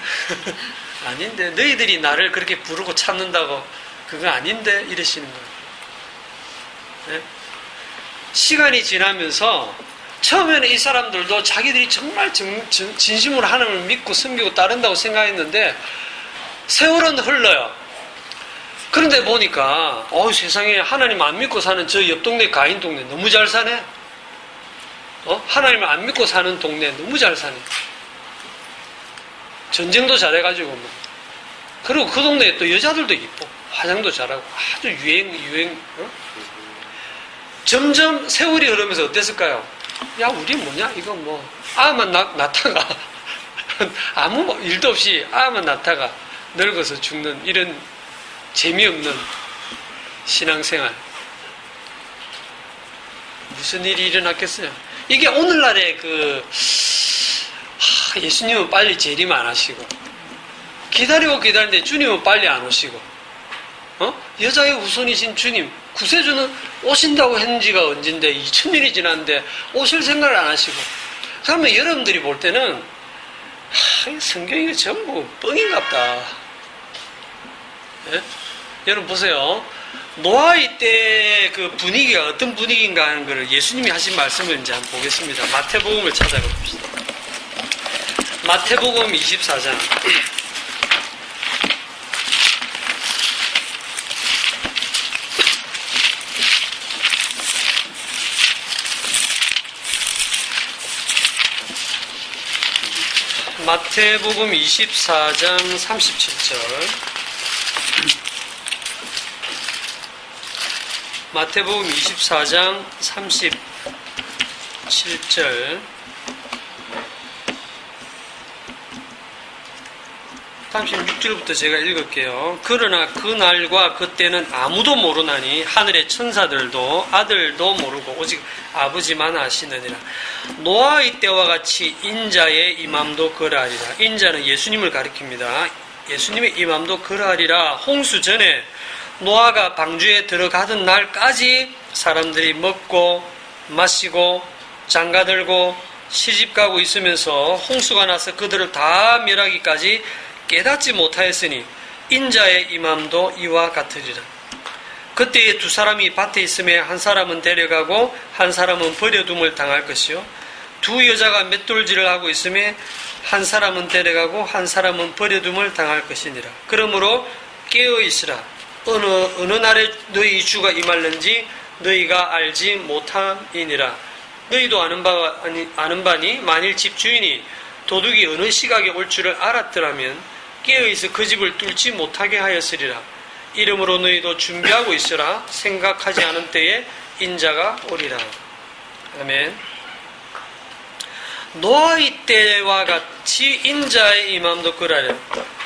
아닌데 너희들이 나를 그렇게 부르고 찾는다고 그거 아닌데 이러시는 거예요. 네? 시간이 지나면서 처음에는 이 사람들도 자기들이 정말 진심으로 하나님을 믿고 섬기고 따른다고 생각했는데 세월은 흘러요. 그런데 보니까 세상에 하나님 안 믿고 사는 저 옆 동네 가인 동네 너무 잘 사네. 하나님을 안 믿고 사는 동네 너무 잘 사네. 전쟁도 잘해가지고 뭐. 그리고 그 동네에 또 여자들도 이뻐. 화장도 잘하고 아주 유행. 점점 세월이 흐르면서 어땠을까요? 야, 우리 뭐냐? 이거 뭐 아만 낳다가 아무 일도 없이 아만 낳다가 늙어서 죽는 이런 재미없는 신앙생활. 무슨 일이 일어났겠어요? 이게 오늘날의 예수님은 빨리 재림 안 하시고 기다리고 기다리는데 주님은 빨리 안 오시고 여자의 후손이신 주님 구세주는 오신다고 했는 지가 언젠데 2000년이 지났는데 오실 생각을 안 하시고 그러면 여러분들이 볼 때는 성경이 전부 뻥인갑다. 예? 여러분 보세요. 노아의 때 그 분위기가 어떤 분위기인가 하는 것을 예수님이 하신 말씀을 이제 한번 보겠습니다. 마태복음을 찾아가 봅시다. 마태복음 24장. 마태복음 24장 37절. 마태복음 24장 37절. 36절부터 제가 읽을게요. 그러나 그 날과 그때는 아무도 모르나니 하늘의 천사들도 아들도 모르고 오직 아버지만 아시느니라. 노아의 때와 같이 인자의 임함도 그러하리라. 인자는 예수님을 가리킵니다. 예수님의 임함도 그러하리라. 홍수 전에 노아가 방주에 들어가던 날까지 사람들이 먹고 마시고 장가들고 시집가고 있으면서 홍수가 나서 그들을 다 멸하기까지 깨닫지 못하였으니 인자의 임함도 이와 같으리라. 그때에 두 사람이 밭에 있음에 한 사람은 데려가고 한 사람은 버려둠을 당할 것이요 두 여자가 맷돌질을 하고 있음에 한 사람은 데려가고 한 사람은 버려둠을 당할 것이니라. 그러므로 깨어 있으라. 어느 날에 너희 주가 임할는지 너희가 알지 못함이니라. 너희도 아는 바니 만일 집주인이 도둑이 어느 시각에 올 줄을 알았더라면 깨어있어 그 집을 뚫지 못하게 하였으리라. 이러므로 너희도 준비하고 있으라. 생각하지 않은 때에 인자가 오리라. 아멘. 노아의 때와 같이 인자의 임함도 그러래요.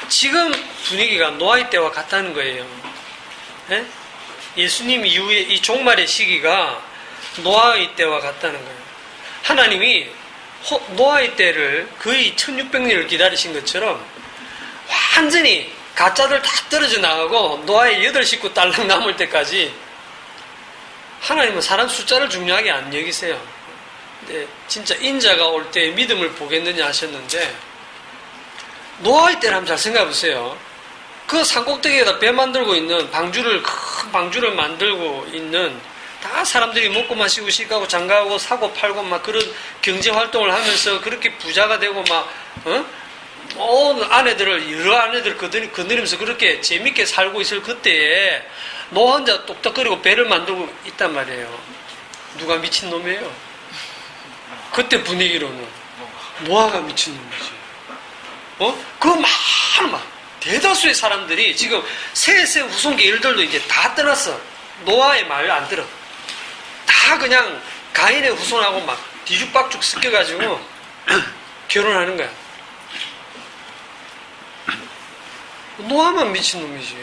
지금 분위기가 노아의 때와 같다는 거예요. 예? 예수님 이후에 이 종말의 시기가 노아의 때와 같다는 거예요. 하나님이 노아의 때를 거의 1600년을 기다리신 것처럼 완전히 가짜들 다 떨어져 나가고 노아의 8식구 딸랑 남을 때까지 하나님은 사람 숫자를 중요하게 안 여기세요. 근데 진짜 인자가 올 때 믿음을 보겠느냐 하셨는데 노아의 때를 한번 잘 생각해 보세요. 그 산꼭대기에다 배 만들고 있는 큰 방주를 만들고 있는 다 사람들이 먹고 마시고 시가고 장가하고 사고 팔고 막 그런 경제 활동을 하면서 그렇게 부자가 되고 막 여러 아내들 거느리면서 그렇게 재밌게 살고 있을 그때에 노아 혼자 똑딱거리고 배를 만들고 있단 말이에요. 누가 미친놈이에요? 그때 분위기로는 노아가 미친놈이지. 그 많은 대다수의 사람들이 지금 셋의 후손계 일들도 이제 다 떠났어. 노아의 말을 안 들어. 다 그냥 가인의 후손하고 막 뒤죽박죽 섞여가지고 결혼하는 거야. 노아만 미친놈이지.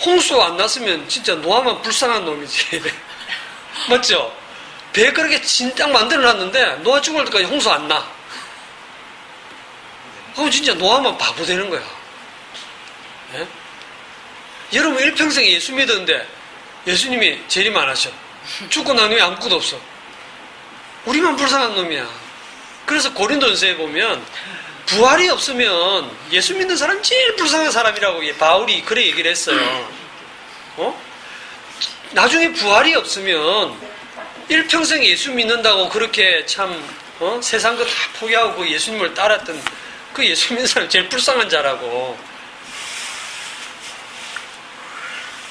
홍수 안 났으면 진짜 노아만 불쌍한 놈이지. 맞죠? 배 그렇게 진딱 만들어놨는데 노아 죽을 때까지 홍수 안 나. 그럼 진짜 노아만 바보 되는 거야. 예? 여러분 일평생 예수 믿었는데 예수님이 재림 안 하셔. 죽고 난 후에 아무것도 없어. 우리만 불쌍한 놈이야. 그래서 고린도전서에 보면 부활이 없으면 예수 믿는 사람 제일 불쌍한 사람이라고 바울이 그래 얘기를 했어요. 나중에 부활이 없으면 일평생 예수 믿는다고 그렇게 참 세상 거 다 포기하고 그 예수님을 따랐던 그 예수 믿는 사람이 제일 불쌍한 자라고.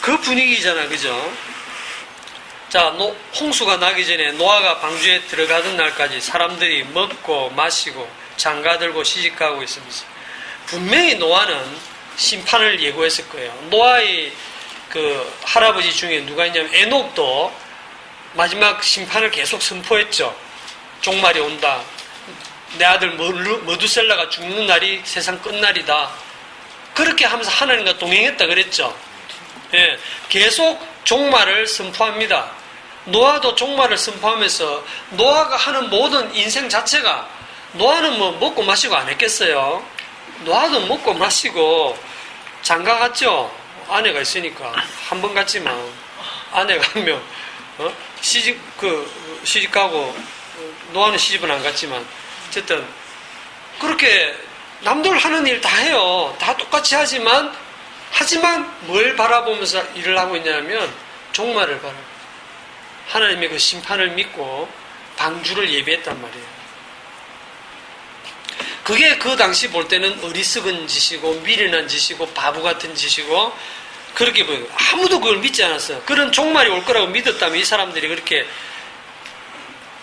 그 분위기잖아, 그죠? 자, 홍수가 나기 전에 노아가 방주에 들어가던 날까지 사람들이 먹고 마시고 장가들고 시집가고 있으면서 분명히 노아는 심판을 예고했을 거예요. 노아의 그 할아버지 중에 누가 있냐면 에녹도 마지막 심판을 계속 선포했죠. 종말이 온다. 내 아들 머두셀라가 죽는 날이 세상 끝날이다. 그렇게 하면서 하나님과 동행했다 그랬죠. 예, 계속 종말을 선포합니다. 노아도 종말을 선포하면서 노아가 하는 모든 인생 자체가 노아는 뭐 먹고 마시고 안 했겠어요. 노아도 먹고 마시고 장가 갔죠. 아내가 있으니까 한 번 갔지만 아내가 한 명 시집 가고 노아는 시집은 안 갔지만 어쨌든 그렇게 남들 하는 일 다 해요. 다 똑같이 하지만 뭘 바라보면서 일을 하고 있냐면 종말을 바라보. 하나님의 그 심판을 믿고 방주를 예비했단 말이에요. 그게 그 당시 볼 때는 어리석은 짓이고 미련한 짓이고 바보 같은 짓이고 그렇게 보여요. 아무도 그걸 믿지 않았어요. 그런 종말이 올 거라고 믿었다면 이 사람들이 그렇게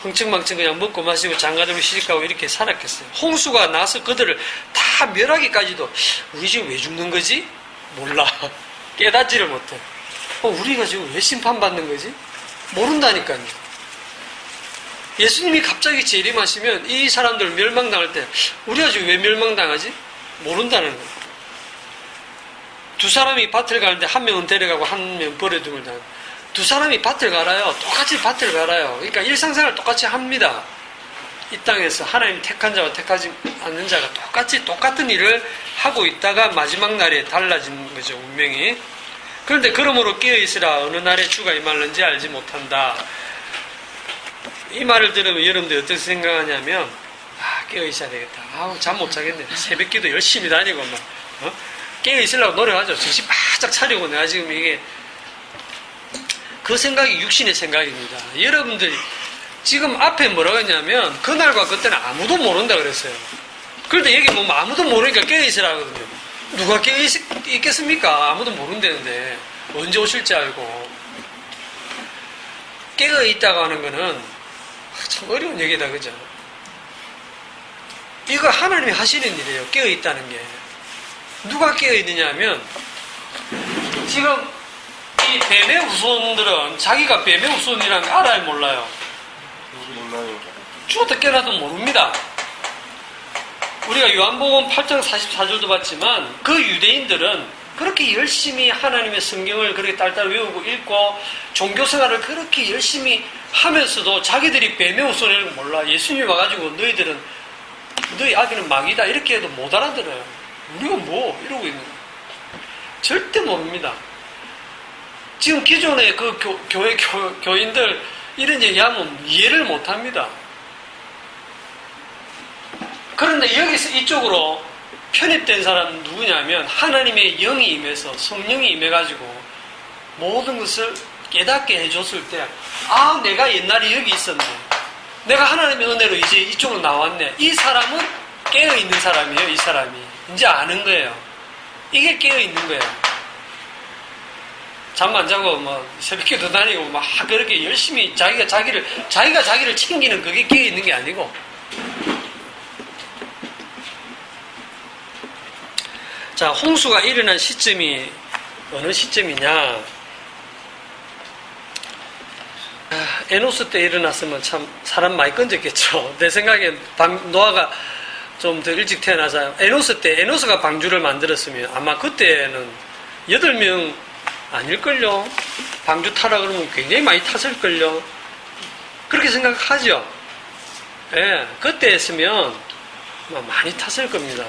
흥청망청 그냥 먹고 마시고 장가들고 시집가고 이렇게 살았겠어요. 홍수가 나서 그들을 다 멸하기까지도 우리 지금 왜 죽는 거지? 몰라. 깨닫지를 못해. 우리가 지금 왜 심판받는 거지? 모른다니까요. 예수님이 갑자기 재림하시면 이 사람들 멸망당할 때 우리가 지금 왜 멸망당하지? 모른다는 거예요. 두 사람이 밭을 가는데 한 명은 데려가고 한 명은 버려두면 다. 두 사람이 밭을 갈아요. 똑같이 밭을 갈아요. 그러니까 일상생활 똑같이 합니다. 이 땅에서 하나님 택한 자와 택하지 않는 자가 똑같은 일을 하고 있다가 마지막 날에 달라지는 거죠. 운명이. 그런데 그러므로 깨어있으라. 어느 날에 주가 임할는지 알지 못한다. 이 말을 들으면 여러분들 어떻게 생각하냐면 깨어있어야 되겠다. 잠 못 자겠네. 새벽기도 열심히 다니고 막 깨어있으려고 노력하죠. 정신 바짝 차리고 내가 지금 이게 그 생각이 육신의 생각입니다. 여러분들이 지금 앞에 뭐라고 했냐면 그날과 그때는 아무도 모른다 그랬어요. 그런데 여기 보면 아무도 모르니까 깨어있으라 하거든요. 누가 깨어있겠습니까? 아무도 모른다는데 언제 오실지 알고. 깨어있다고 하는 거는 참 어려운 얘기다, 그죠? 이거 하나님이 하시는 일이에요. 깨어있다는 게. 누가 깨어있느냐 하면 지금 이 뱀의 후손들은 자기가 뱀의 후손이라는 걸 알아요, 몰라요? 몰라요. 죽었다 깨어나도 모릅니다. 우리가 요한복음 8장 44절도 봤지만 그 유대인들은 그렇게 열심히 하나님의 성경을 그렇게 딸딸 외우고 읽고 종교생활을 그렇게 열심히 하면서도 자기들이 뱀의 웃소리를 몰라. 예수님이 와가지고 너희 아기는 마귀다 이렇게 해도 못 알아들어요. 우리가 뭐 이러고 있는 거예요. 절대 모릅니다. 지금 기존의 그 교회 교인들 이런 얘기하면 이해를 못합니다. 그런데 여기서 이쪽으로 편입된 사람은 누구냐면 하나님의 영이 임해서 성령이 임해가지고 모든 것을 깨닫게 해줬을 때 내가 옛날에 여기 있었네. 내가 하나님의 은혜로 이제 이쪽으로 나왔네. 이 사람은 깨어있는 사람이에요. 이 사람이 이제 아는 거예요. 이게 깨어있는 거예요. 잠 안 자고 새벽기도 다니고 막 그렇게 열심히 자기가 자기를 챙기는 그게 깨어있는 게 아니고 자, 홍수가 일어난 시점이 어느 시점이냐? 에노스 때 일어났으면 참 사람 많이 건졌겠죠. 내 생각엔 노아가 좀 더 일찍 태어나서 에노스가 방주를 만들었으면 아마 그때는 8명 아닐걸요. 방주 타라 그러면 굉장히 많이 탔을걸요. 그렇게 생각하죠. 예, 그때 했으면 많이 탔을 겁니다.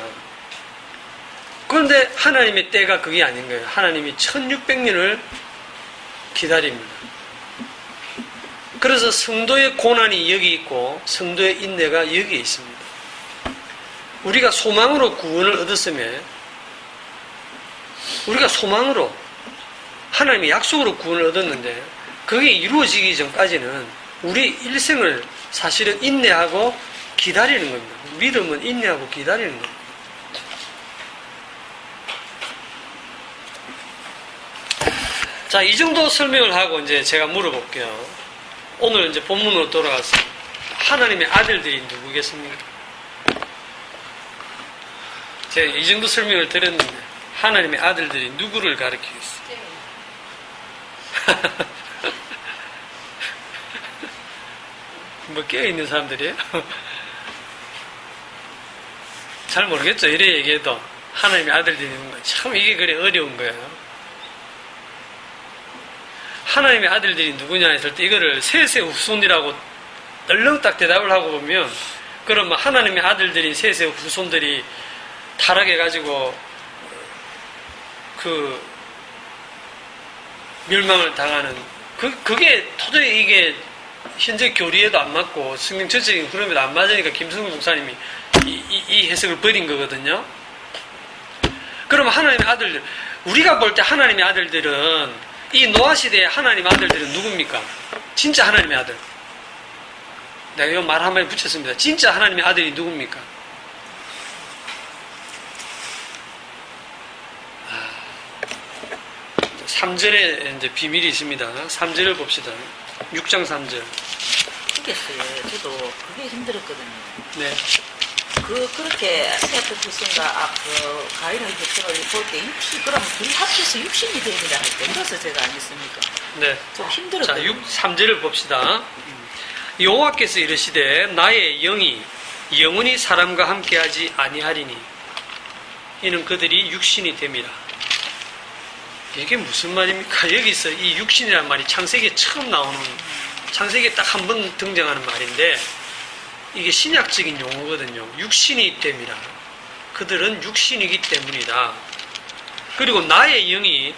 그런데 하나님의 때가 그게 아닌 거예요. 하나님이 1600년을 기다립니다. 그래서 성도의 고난이 여기 있고 성도의 인내가 여기에 있습니다. 우리가 소망으로 구원을 얻었으면 우리가 소망으로 하나님의 약속으로 구원을 얻었는데 그게 이루어지기 전까지는 우리 일생을 사실은 인내하고 기다리는 겁니다. 믿음은 인내하고 기다리는 겁니다. 자, 이 정도 설명을 하고 이제 제가 물어볼게요. 오늘 이제 본문으로 돌아가서 하나님의 아들들이 누구겠습니까? 제가 이 정도 설명을 드렸는데 하나님의 아들들이 누구를 가리키겠어요? 뭐 깨어있는 사람들이에요? 잘 모르겠죠. 이래 얘기해도 하나님의 아들들이 누군가 참 이게 그래 어려운 거예요. 하나님의 아들들이 누구냐 했을 때 이거를 셋의 후손이라고 얼렁딱 대답을 하고 보면 그러면 하나님의 아들들인 셋의 후손들이 타락해가지고 그 멸망을 당하는 그게 도저히 이게 현재 교리에도 안 맞고 성경 전체적인 흐름에도 안 맞으니까 김승우 목사님이 이 해석을 버린 거거든요. 그러면 하나님의 아들들 우리가 볼 때 하나님의 아들들은 이 노아 시대의 하나님의 아들들은 누굽니까? 진짜 하나님의 아들. 내가 이 말 한마디 붙였습니다. 진짜 하나님의 아들이 누굽니까? 3절에 이제 비밀이 있습니다. 3절을 봅시다. 6장 3절. 모르겠어요. 저도 그게 힘들었거든요. 네. 그렇게 세트 후손과 가인의 혈통을 볼 때 그러면 둘이 합쳐서 육신이 됩니다 할 때 그래서 제가 안 했습니까? 네. 좀 힘들었거든요. 자, 3절을 봅시다. 여호와께서 이르시되 나의 영이 영원히 사람과 함께하지 아니하리니 이는 그들이 육신이 됨이라. 이게 무슨 말입니까? 여기서 이 육신이라는 말이 창세기에 처음 나오는 창세기에 딱 한 번 등장하는 말인데 이게 신약적인 용어거든요. 육신이 됨이라. 그들은 육신이기 때문이다. 그리고 나의 영이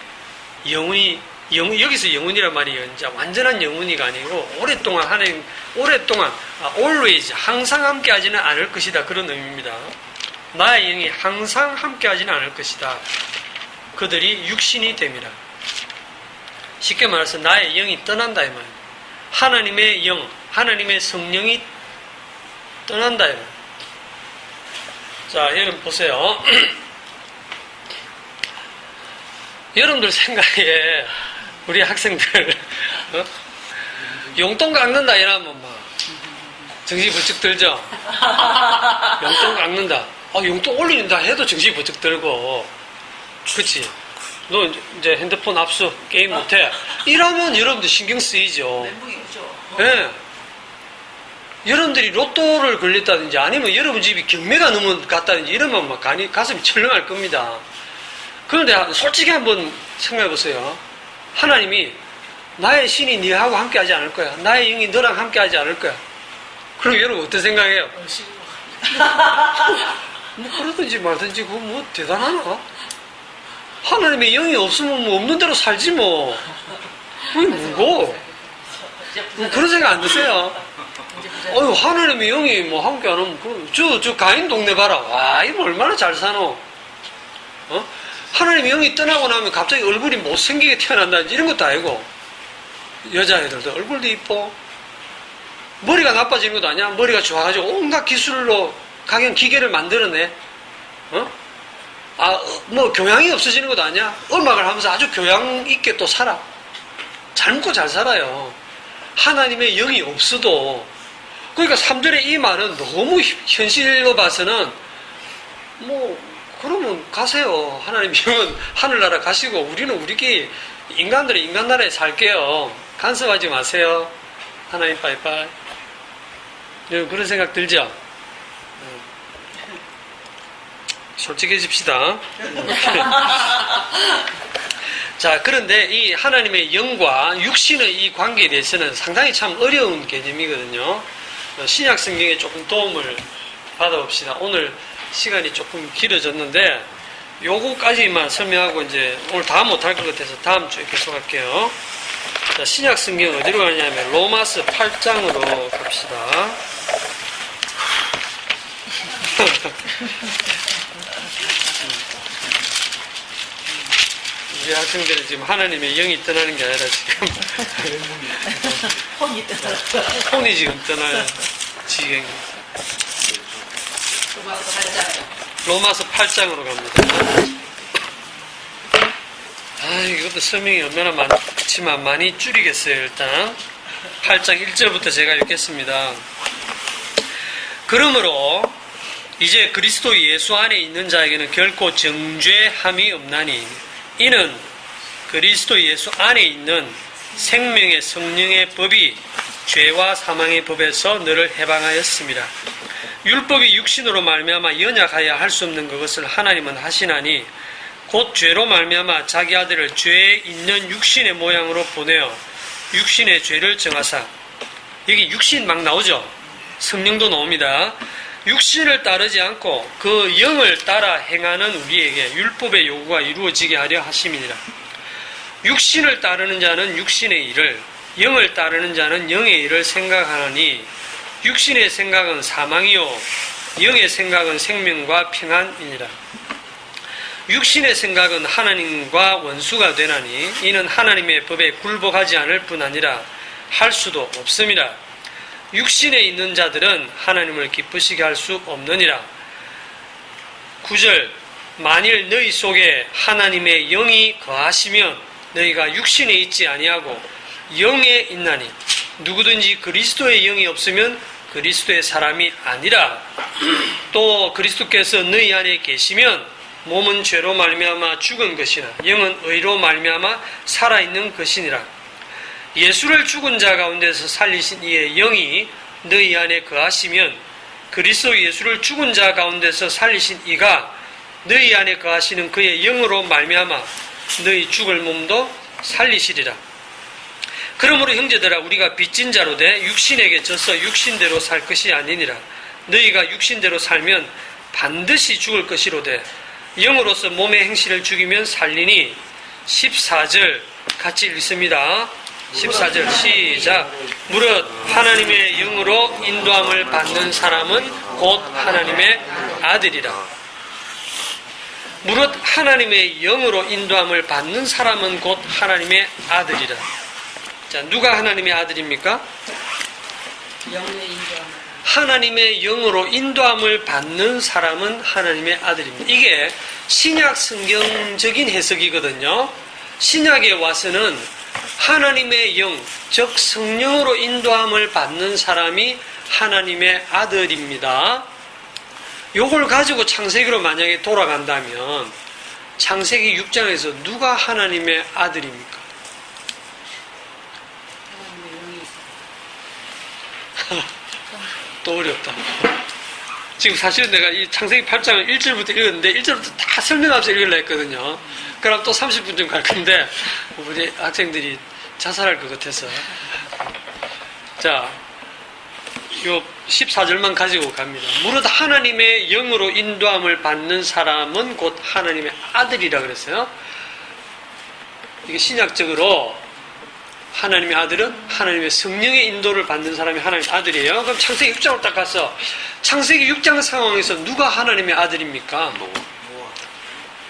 영원히 여기서 영혼이란 말이 이제 완전한 영혼이가 아니고 오랫동안 always 항상 함께하지는 않을 것이다 그런 의미입니다. 나의 영이 항상 함께하지는 않을 것이다. 그들이 육신이 됨이라. 쉽게 말해서 나의 영이 떠난다 이 말이에요. 하나님의 영, 하나님의 성령이 떠난다 이 말이에요. 자, 여러분 보세요. 여러분들 생각에 우리 학생들 용돈 깎는다 이러면 막 정신이 번쩍 들죠. 용돈 깎는다. 용돈 올린다 해도 정신이 번쩍 들고, 그치? 너 이제 핸드폰 압수 게임 못해. 이러면 여러분들 신경 쓰이죠. 멘붕이 오죠. 예. 여러분들이 로또를 걸렸다든지 아니면 여러분 집이 경매가 넘어갔다든지 이러면 막 가슴이 철렁할 겁니다. 그런데 솔직히 한번 생각해 보세요. 하나님이 나의 신이 네하고 함께 하지 않을 거야. 나의 영이 너랑 함께 하지 않을 거야. 그럼 여러분 어떤 생각해요? 뭐 그러든지 말든지 그거 뭐 대단하나? 하나님의 영이 없으면 뭐 없는 대로 살지 뭐. 그게 뭐고? 뭐 그런 생각 안 드세요? 어휴, 하나님의 영이 뭐 함께 안 하면, 저 가인 동네 봐라. 와, 이거 얼마나 잘 사노? 어? 하나님의 영이 떠나고 나면 갑자기 얼굴이 못생기게 태어난다든지 이런 것도 아니고, 여자애들도 얼굴도 이뻐. 머리가 나빠지는 것도 아니야. 머리가 좋아가지고 온갖 기술로 각양 기계를 만들어내. 어? 뭐 교양이 없어지는 것도 아니야. 음악을 하면서 아주 교양 있게 또 살아. 잘 먹고 잘 살아요. 하나님의 영이 없어도. 그러니까 3절의 이 말은 너무 현실로 봐서는 뭐 그러면 가세요. 하나님 영은 하늘나라 가시고 우리는 우리끼리 인간들은 인간나라에 살게요. 간섭하지 마세요. 하나님 빠이빠이. 그런 생각 들죠? 솔직해집시다. 자, 그런데 이 하나님의 영과 육신의 이 관계에 대해서는 상당히 참 어려운 개념이거든요. 신약 성경에 조금 도움을 받아봅시다. 오늘 시간이 조금 길어졌는데 요거까지만 설명하고 이제 오늘 다 못할 것 같아서 다음 주에 계속할게요. 자, 신약 성경 어디로 가냐면 로마서 8장으로 갑시다. 우리 학생들은 지금 하나님의 영이 떠나는 게 아니라 지금 혼이 떠나. 혼이 지금 떠나요. 지경. 로마서 8장으로 갑니다. 이것도 설명이 얼마나 많지만 많이 줄이겠어요. 일단 8장 1절부터 제가 읽겠습니다. 그러므로 이제 그리스도 예수 안에 있는 자에게는 결코 정죄함이 없나니 이는 그리스도 예수 안에 있는 생명의 성령의 법이 죄와 사망의 법에서 너를 해방하였습니다. 율법이 육신으로 말미암아 연약하여 할 수 없는 그것을 하나님은 하시나니 곧 죄로 말미암아 자기 아들을 죄에 있는 육신의 모양으로 보내어 육신의 죄를 정하사. 여기 육신 막 나오죠? 성령도 나옵니다. 육신을 따르지 않고 그 영을 따라 행하는 우리에게 율법의 요구가 이루어지게 하려 하심이니라. 육신을 따르는 자는 육신의 일을, 영을 따르는 자는 영의 일을 생각하나니 육신의 생각은 사망이요 영의 생각은 생명과 평안이니라. 육신의 생각은 하나님과 원수가 되나니 이는 하나님의 법에 굴복하지 않을 뿐 아니라 할 수도 없음이라. 육신에 있는 자들은 하나님을 기쁘시게 할 수 없느니라. 9절 만일 너희 속에 하나님의 영이 거하시면 너희가 육신에 있지 아니하고 영에 있나니 누구든지 그리스도의 영이 없으면 그리스도의 사람이 아니라. 또 그리스도께서 너희 안에 계시면 몸은 죄로 말미암아 죽은 것이나 영은 의로 말미암아 살아있는 것이니라. 예수를 죽은 자 가운데서 살리신 이의 영이 너희 안에 거하시면 그리스도 예수를 죽은 자 가운데서 살리신 이가 너희 안에 거하시는 그의 영으로 말미암아 너희 죽을 몸도 살리시리라. 그러므로 형제들아 우리가 빚진 자로 돼 육신에게 져서 육신대로 살 것이 아니니라. 너희가 육신대로 살면 반드시 죽을 것이로되 영으로서 몸의 행실을 죽이면 살리니. 14절 같이 읽습니다. 14절 시작. 무릇 하나님의 영으로 인도함을 받는 사람은 곧 하나님의 아들이라. 무릇 하나님의 영으로 인도함을 받는 사람은 곧 하나님의 아들이라. 자, 누가 하나님의 아들입니까? 영의 인도함을. 하나님의 영으로 인도함을 받는 사람은 하나님의 아들입니다. 이게 신약 성경적인 해석이거든요. 신약에 와서는 하나님의 영, 즉 성령으로 인도함을 받는 사람이 하나님의 아들입니다. 요걸 가지고 창세기로 만약에 돌아간다면 창세기 6장에서 누가 하나님의 아들입니까? 또 어렵다. 지금 사실은 내가 이 창세기 8장을 1절부터 읽었는데 1절부터 다 설명하면서 읽으려 했거든요. 그럼 또 30분쯤 갈 건데 우리 학생들이 자살할 것 같아서. 자, 요 14절만 가지고 갑니다. 무릇 하나님의 영으로 인도함을 받는 사람은 곧 하나님의 아들이라 그랬어요. 이게 신약적으로 하나님의 아들은 하나님의 성령의 인도를 받는 사람이 하나님의 아들이에요. 그럼 창세기 6장으로 딱 가서 창세기 6장 상황에서 누가 하나님의 아들입니까?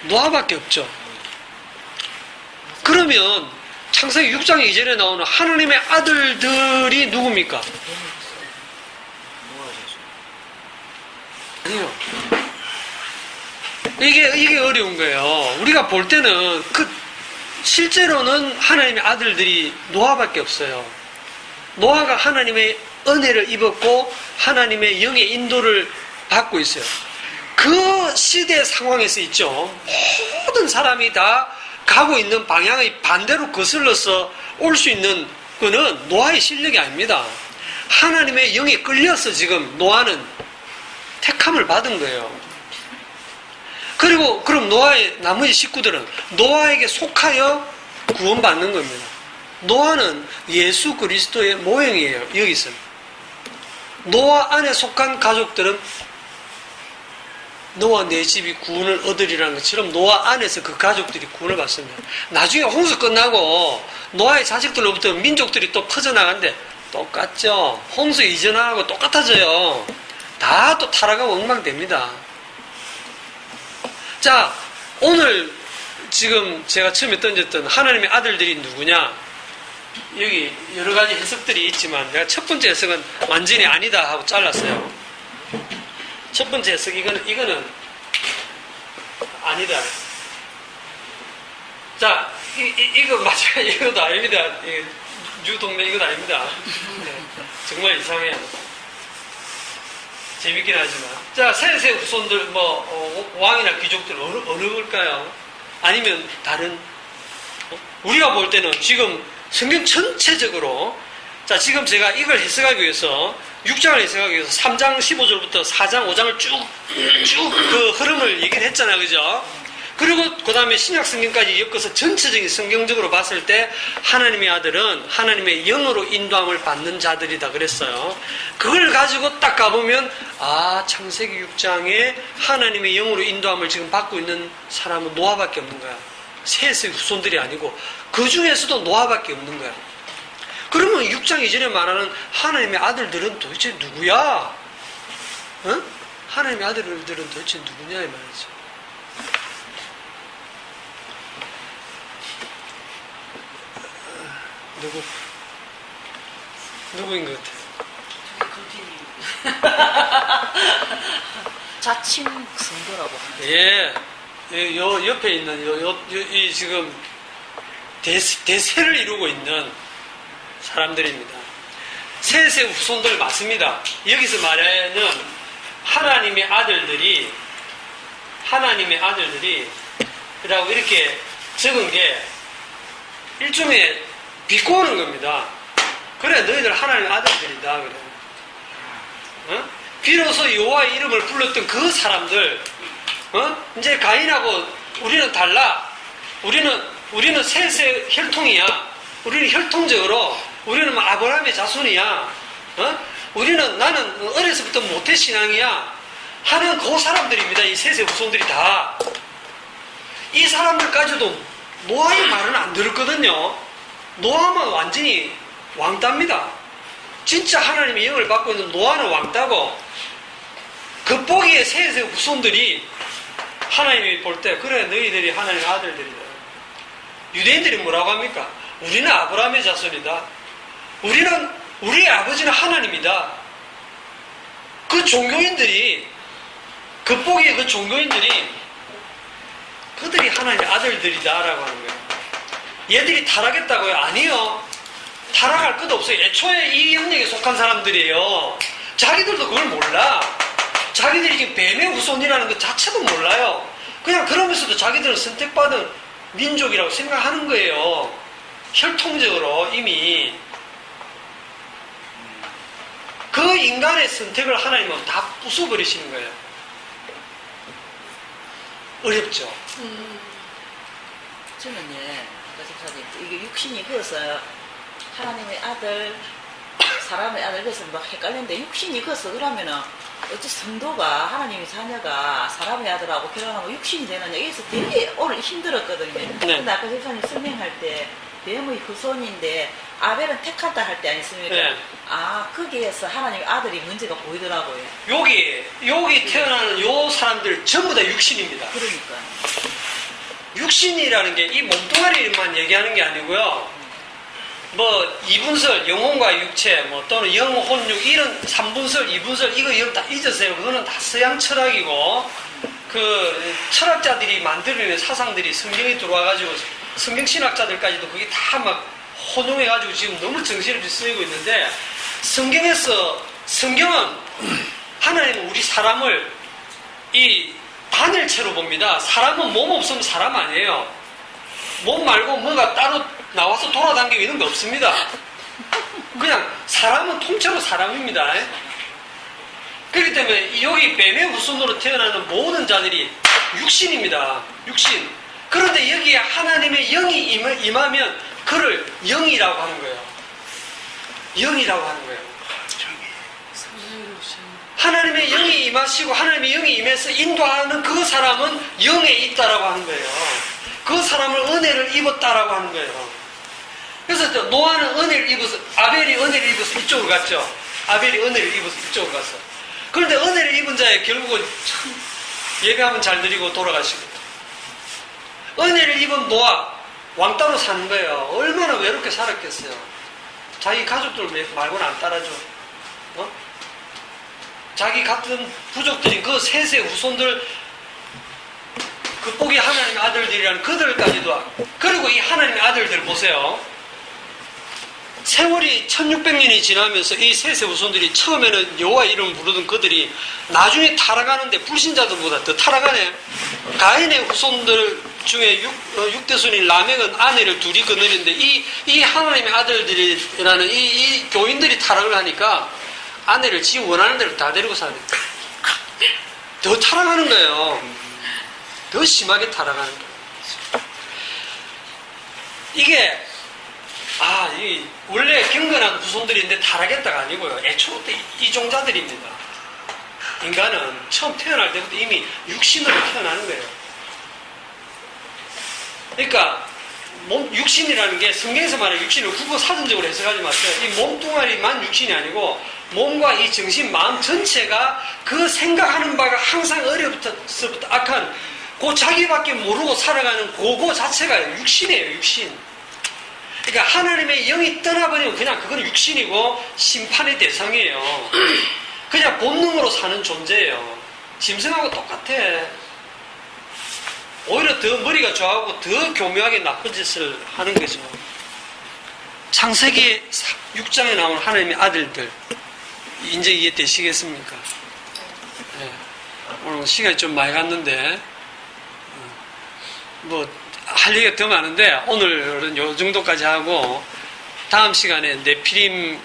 노아밖에 없죠. 그러면 창세기 6장 2절에 나오는 하나님의 아들들이 누굽니까? 아니요. 이게 어려운 거예요. 우리가 볼 때는 실제로는 하나님의 아들들이 노아밖에 없어요. 노아가 하나님의 은혜를 입었고 하나님의 영의 인도를 받고 있어요. 그 시대 상황에서 있죠. 모든 사람이 다 가고 있는 방향의 반대로 거슬러서 올 수 있는 거는 노아의 실력이 아닙니다. 하나님의 영에 끌려서 지금 노아는 택함을 받은 거예요. 그리고 그럼 노아의 나머지 식구들은 노아에게 속하여 구원받는 겁니다. 노아는 예수 그리스도의 모형이에요. 여기서 노아 안에 속한 가족들은 너와 내 집이 구원을 얻으리라는 것처럼 노아 안에서 그 가족들이 구원을 받습니다. 나중에 홍수 끝나고 노아의 자식들로부터 민족들이 또 퍼져나간데 똑같죠. 홍수 이전하고 똑같아져요. 다 또 타락하고 엉망됩니다. 자, 오늘 지금 제가 처음에 던졌던 하나님의 아들들이 누구냐? 여기 여러 가지 해석들이 있지만 내가 첫 번째 해석은 완전히 아니다 하고 잘랐어요. 첫 번째 해석 이거는 아니다. 자, 이거 맞아요. 이것도 아닙니다. 유동네 이것도 아닙니다. 네, 정말 이상해요. 재밌긴 하지만. 자, 셋의 후손들, 왕이나 귀족들, 어느 걸까요? 아니면 다른, 우리가 볼 때는 지금 성경 전체적으로, 자, 지금 제가 이걸 해석하기 위해서, 6장을 해석하기 위해서 3장 15절부터 4장 5장을 쭉 그 흐름을 얘기를 했잖아요. 그죠? 그리고 그 다음에 신약 성경까지 엮어서 전체적인 성경적으로 봤을 때 하나님의 아들은 하나님의 영으로 인도함을 받는 자들이다 그랬어요. 그걸 가지고 딱 가보면 창세기 6장에 하나님의 영으로 인도함을 지금 받고 있는 사람은 노아밖에 없는 거야. 셋의 후손들이 아니고 그 중에서도 노아밖에 없는 거야. 그러면 6장 이전에 말하는 하나님의 아들들은 도대체 누구야? 응? 하나님의 아들들은 도대체 누구냐 이 말이죠. 누구인 것 같아요? 자칭 성도라고 합니다. 예, 요 옆에 있는 이 지금 대세를 이루고 있는 사람들입니다. 셋의 후손들 맞습니다. 여기서 말하는 하나님의 아들들이라고 이렇게 적은 게 일종의 비꼬는 겁니다. 그래, 너희들 하나님의 아들들이다. 그래. 비로소 여호와의 이름을 불렀던 그 사람들, 이제 가인하고 우리는 달라. 우리는 셋의 혈통이야. 우리는 혈통적으로 우리는 아브라함의 자손이야. 나는 어려서부터 모태신앙이야. 하는 그 사람들입니다. 이 셋의 후손들이 다. 이 사람들까지도 노아의 말은 안 들었거든요. 노아만 완전히 왕따입니다. 진짜 하나님의 영을 받고 있는 노아는 왕따고, 겉보기에 셋의 후손들이 하나님이 볼 때 그래 너희들이 하나님의 아들들이다. 유대인들이 뭐라고 합니까? 우리는 아브라함의 자손이다. 우리의 아버지는 하나님이다. 그 종교인들이, 겉보기에 그 종교인들이 그들이 하나님의 아들들이다라고 하는 거예요. 얘들이 타락했다고요? 아니요. 타락할 것도 없어요. 애초에 이 영역에 속한 사람들이에요. 자기들도 그걸 몰라. 자기들이 지금 뱀의 후손이라는 것 자체도 몰라요. 그냥 그러면서도 자기들은 선택받은 민족이라고 생각하는 거예요. 혈통적으로 이미. 그 그 인간의 선택을 하나님은 다 부숴버리시는 거예요. 어렵죠. 저는 아까 집사님 이게 육신이 그어서 하나님의 아들, 사람의 아들 그래서 막 헷갈리는데 육신이 그어서 그러면은 어째 성도가 하나님의 자녀가 사람의 아들하고 결혼하면 육신이 되느냐 여기서 되게 오늘 힘들었거든요. 근데 아까 집사님 설명할 때 뱀의 후손인데 아벨은 택한다 할 때 아니습니까? 네. 아 거기에서 하나님의 아들이 문제가 보이더라고요. 여기 태어나는 요 사람들 전부 다 육신입니다. 그러니까 육신이라는 게 이 몸뚱아리만 얘기하는 게 아니고요. 뭐 이분설 영혼과 육체 뭐 또는 영혼 혼육 이런 3분설 2분설 이거 다 잊으세요. 그거는 다 서양 철학이고 그 철학자들이 만들어낸 사상들이 성경에 들어와가지고 성경 신학자들까지도 그게 다 막 혼용해가지고 지금 너무 정신없이 쓰이고 있는데 성경은 하나님은 우리 사람을 이 단일체로 봅니다. 사람은 몸 없으면 사람 아니에요. 몸 말고 뭐가 따로 나와서 돌아다니고 이런 게 없습니다. 그냥 사람은 통째로 사람입니다. 그렇기 때문에 여기 뱀의 후손으로 태어나는 모든 자들이 육신입니다. 육신. 그런데 여기에 하나님의 영이 임하면 그를 영이라고 하는 거예요. 영이라고 하는 거예요. 하나님의 영이 임하시고 하나님의 영이 임해서 인도하는 그 사람은 영에 있다라고 하는 거예요. 그 사람을 은혜를 입었다라고 하는 거예요. 그래서 노아는 은혜를 입어서 아벨이 은혜를 입어서 이쪽으로 갔죠. 아벨이 은혜를 입어서 이쪽으로 갔어. 그런데 은혜를 입은 자에 결국은 참 예배하면 잘 드리고 돌아가시고 은혜를 입은 노아 왕따로 사는 거예요. 얼마나 외롭게 살았겠어요. 자기 가족들 말고는 안 따라줘. 자기 같은 부족들인 그 셋의 후손들 극복이 하나님의 아들들이라는 그들까지도 그리고 이 하나님의 아들들 보세요. 세월이 1600년이 지나면서 이 셋의 후손들이 처음에는 여호와 이름을 부르던 그들이 나중에 타락하는데 불신자들보다 더 타락하네. 가인의 후손들 중에 6대손인 라멕은 아내를 둘이 거느리는데 이 하나님의 아들들이라는 이 교인들이 타락을 하니까 아내를 지 원하는 대로 다 데리고 사는 더 타락하는 거예요. 더 심하게 타락하는 거예요. 이게 원래 경건한 후손들인데 타락했다가 아니고요. 애초부터 이종자들입니다. 인간은 처음 태어날 때부터 이미 육신으로 태어나는 거예요. 그러니까 육신이라는 게 성경에서 말하는 육신을 국어 사전적으로 해석하지 마세요. 이 몸뚱아리만 육신이 아니고 몸과 이 정신, 마음 전체가 그 생각하는 바가 항상 어려서부터 악한 그 자기밖에 모르고 살아가는 그거 자체가 육신이에요. 육신. 그러니까 하나님의 영이 떠나버리면 그냥 그건 육신이고 심판의 대상이에요. 그냥 본능으로 사는 존재예요. 짐승하고 똑같아. 오히려 더 머리가 좋아하고 더 교묘하게 나쁜 짓을 하는 거죠. 창세기 6장에 나온 하나님의 아들들 이제 이해되시겠습니까? 네. 오늘 시간이 좀 많이 갔는데 할 얘기가 더 많은데 오늘은 요 정도까지 하고 다음 시간에 네피림하고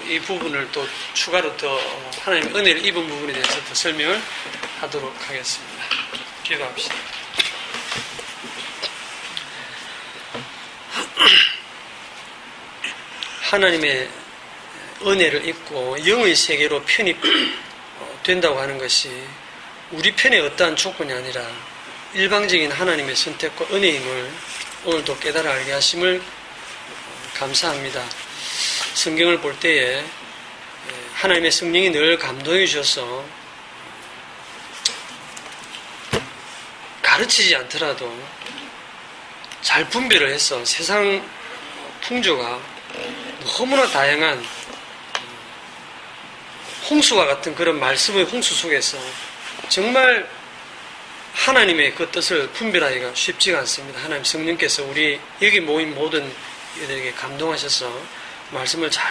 이 부분을 또 추가로 더 하나님의 은혜를 입은 부분에 대해서 더 설명을 하도록 하겠습니다. 기도합시다. 하나님의 은혜를 입고 영의 세계로 편입된다고 하는 것이 우리 편의 어떠한 조건이 아니라 일방적인 하나님의 선택과 은혜임을 오늘도 깨달아 알게 하심을 감사합니다. 성경을 볼 때에 하나님의 성령이 늘 감동해 주셔서 가르치지 않더라도 잘 분별을 해서 세상 풍조가 너무나 다양한 홍수와 같은 그런 말씀의 홍수 속에서 정말 하나님의 그 뜻을 분별하기가 쉽지가 않습니다. 하나님 성령께서 우리 여기 모인 모든 이들에게 감동하셔서 말씀을 잘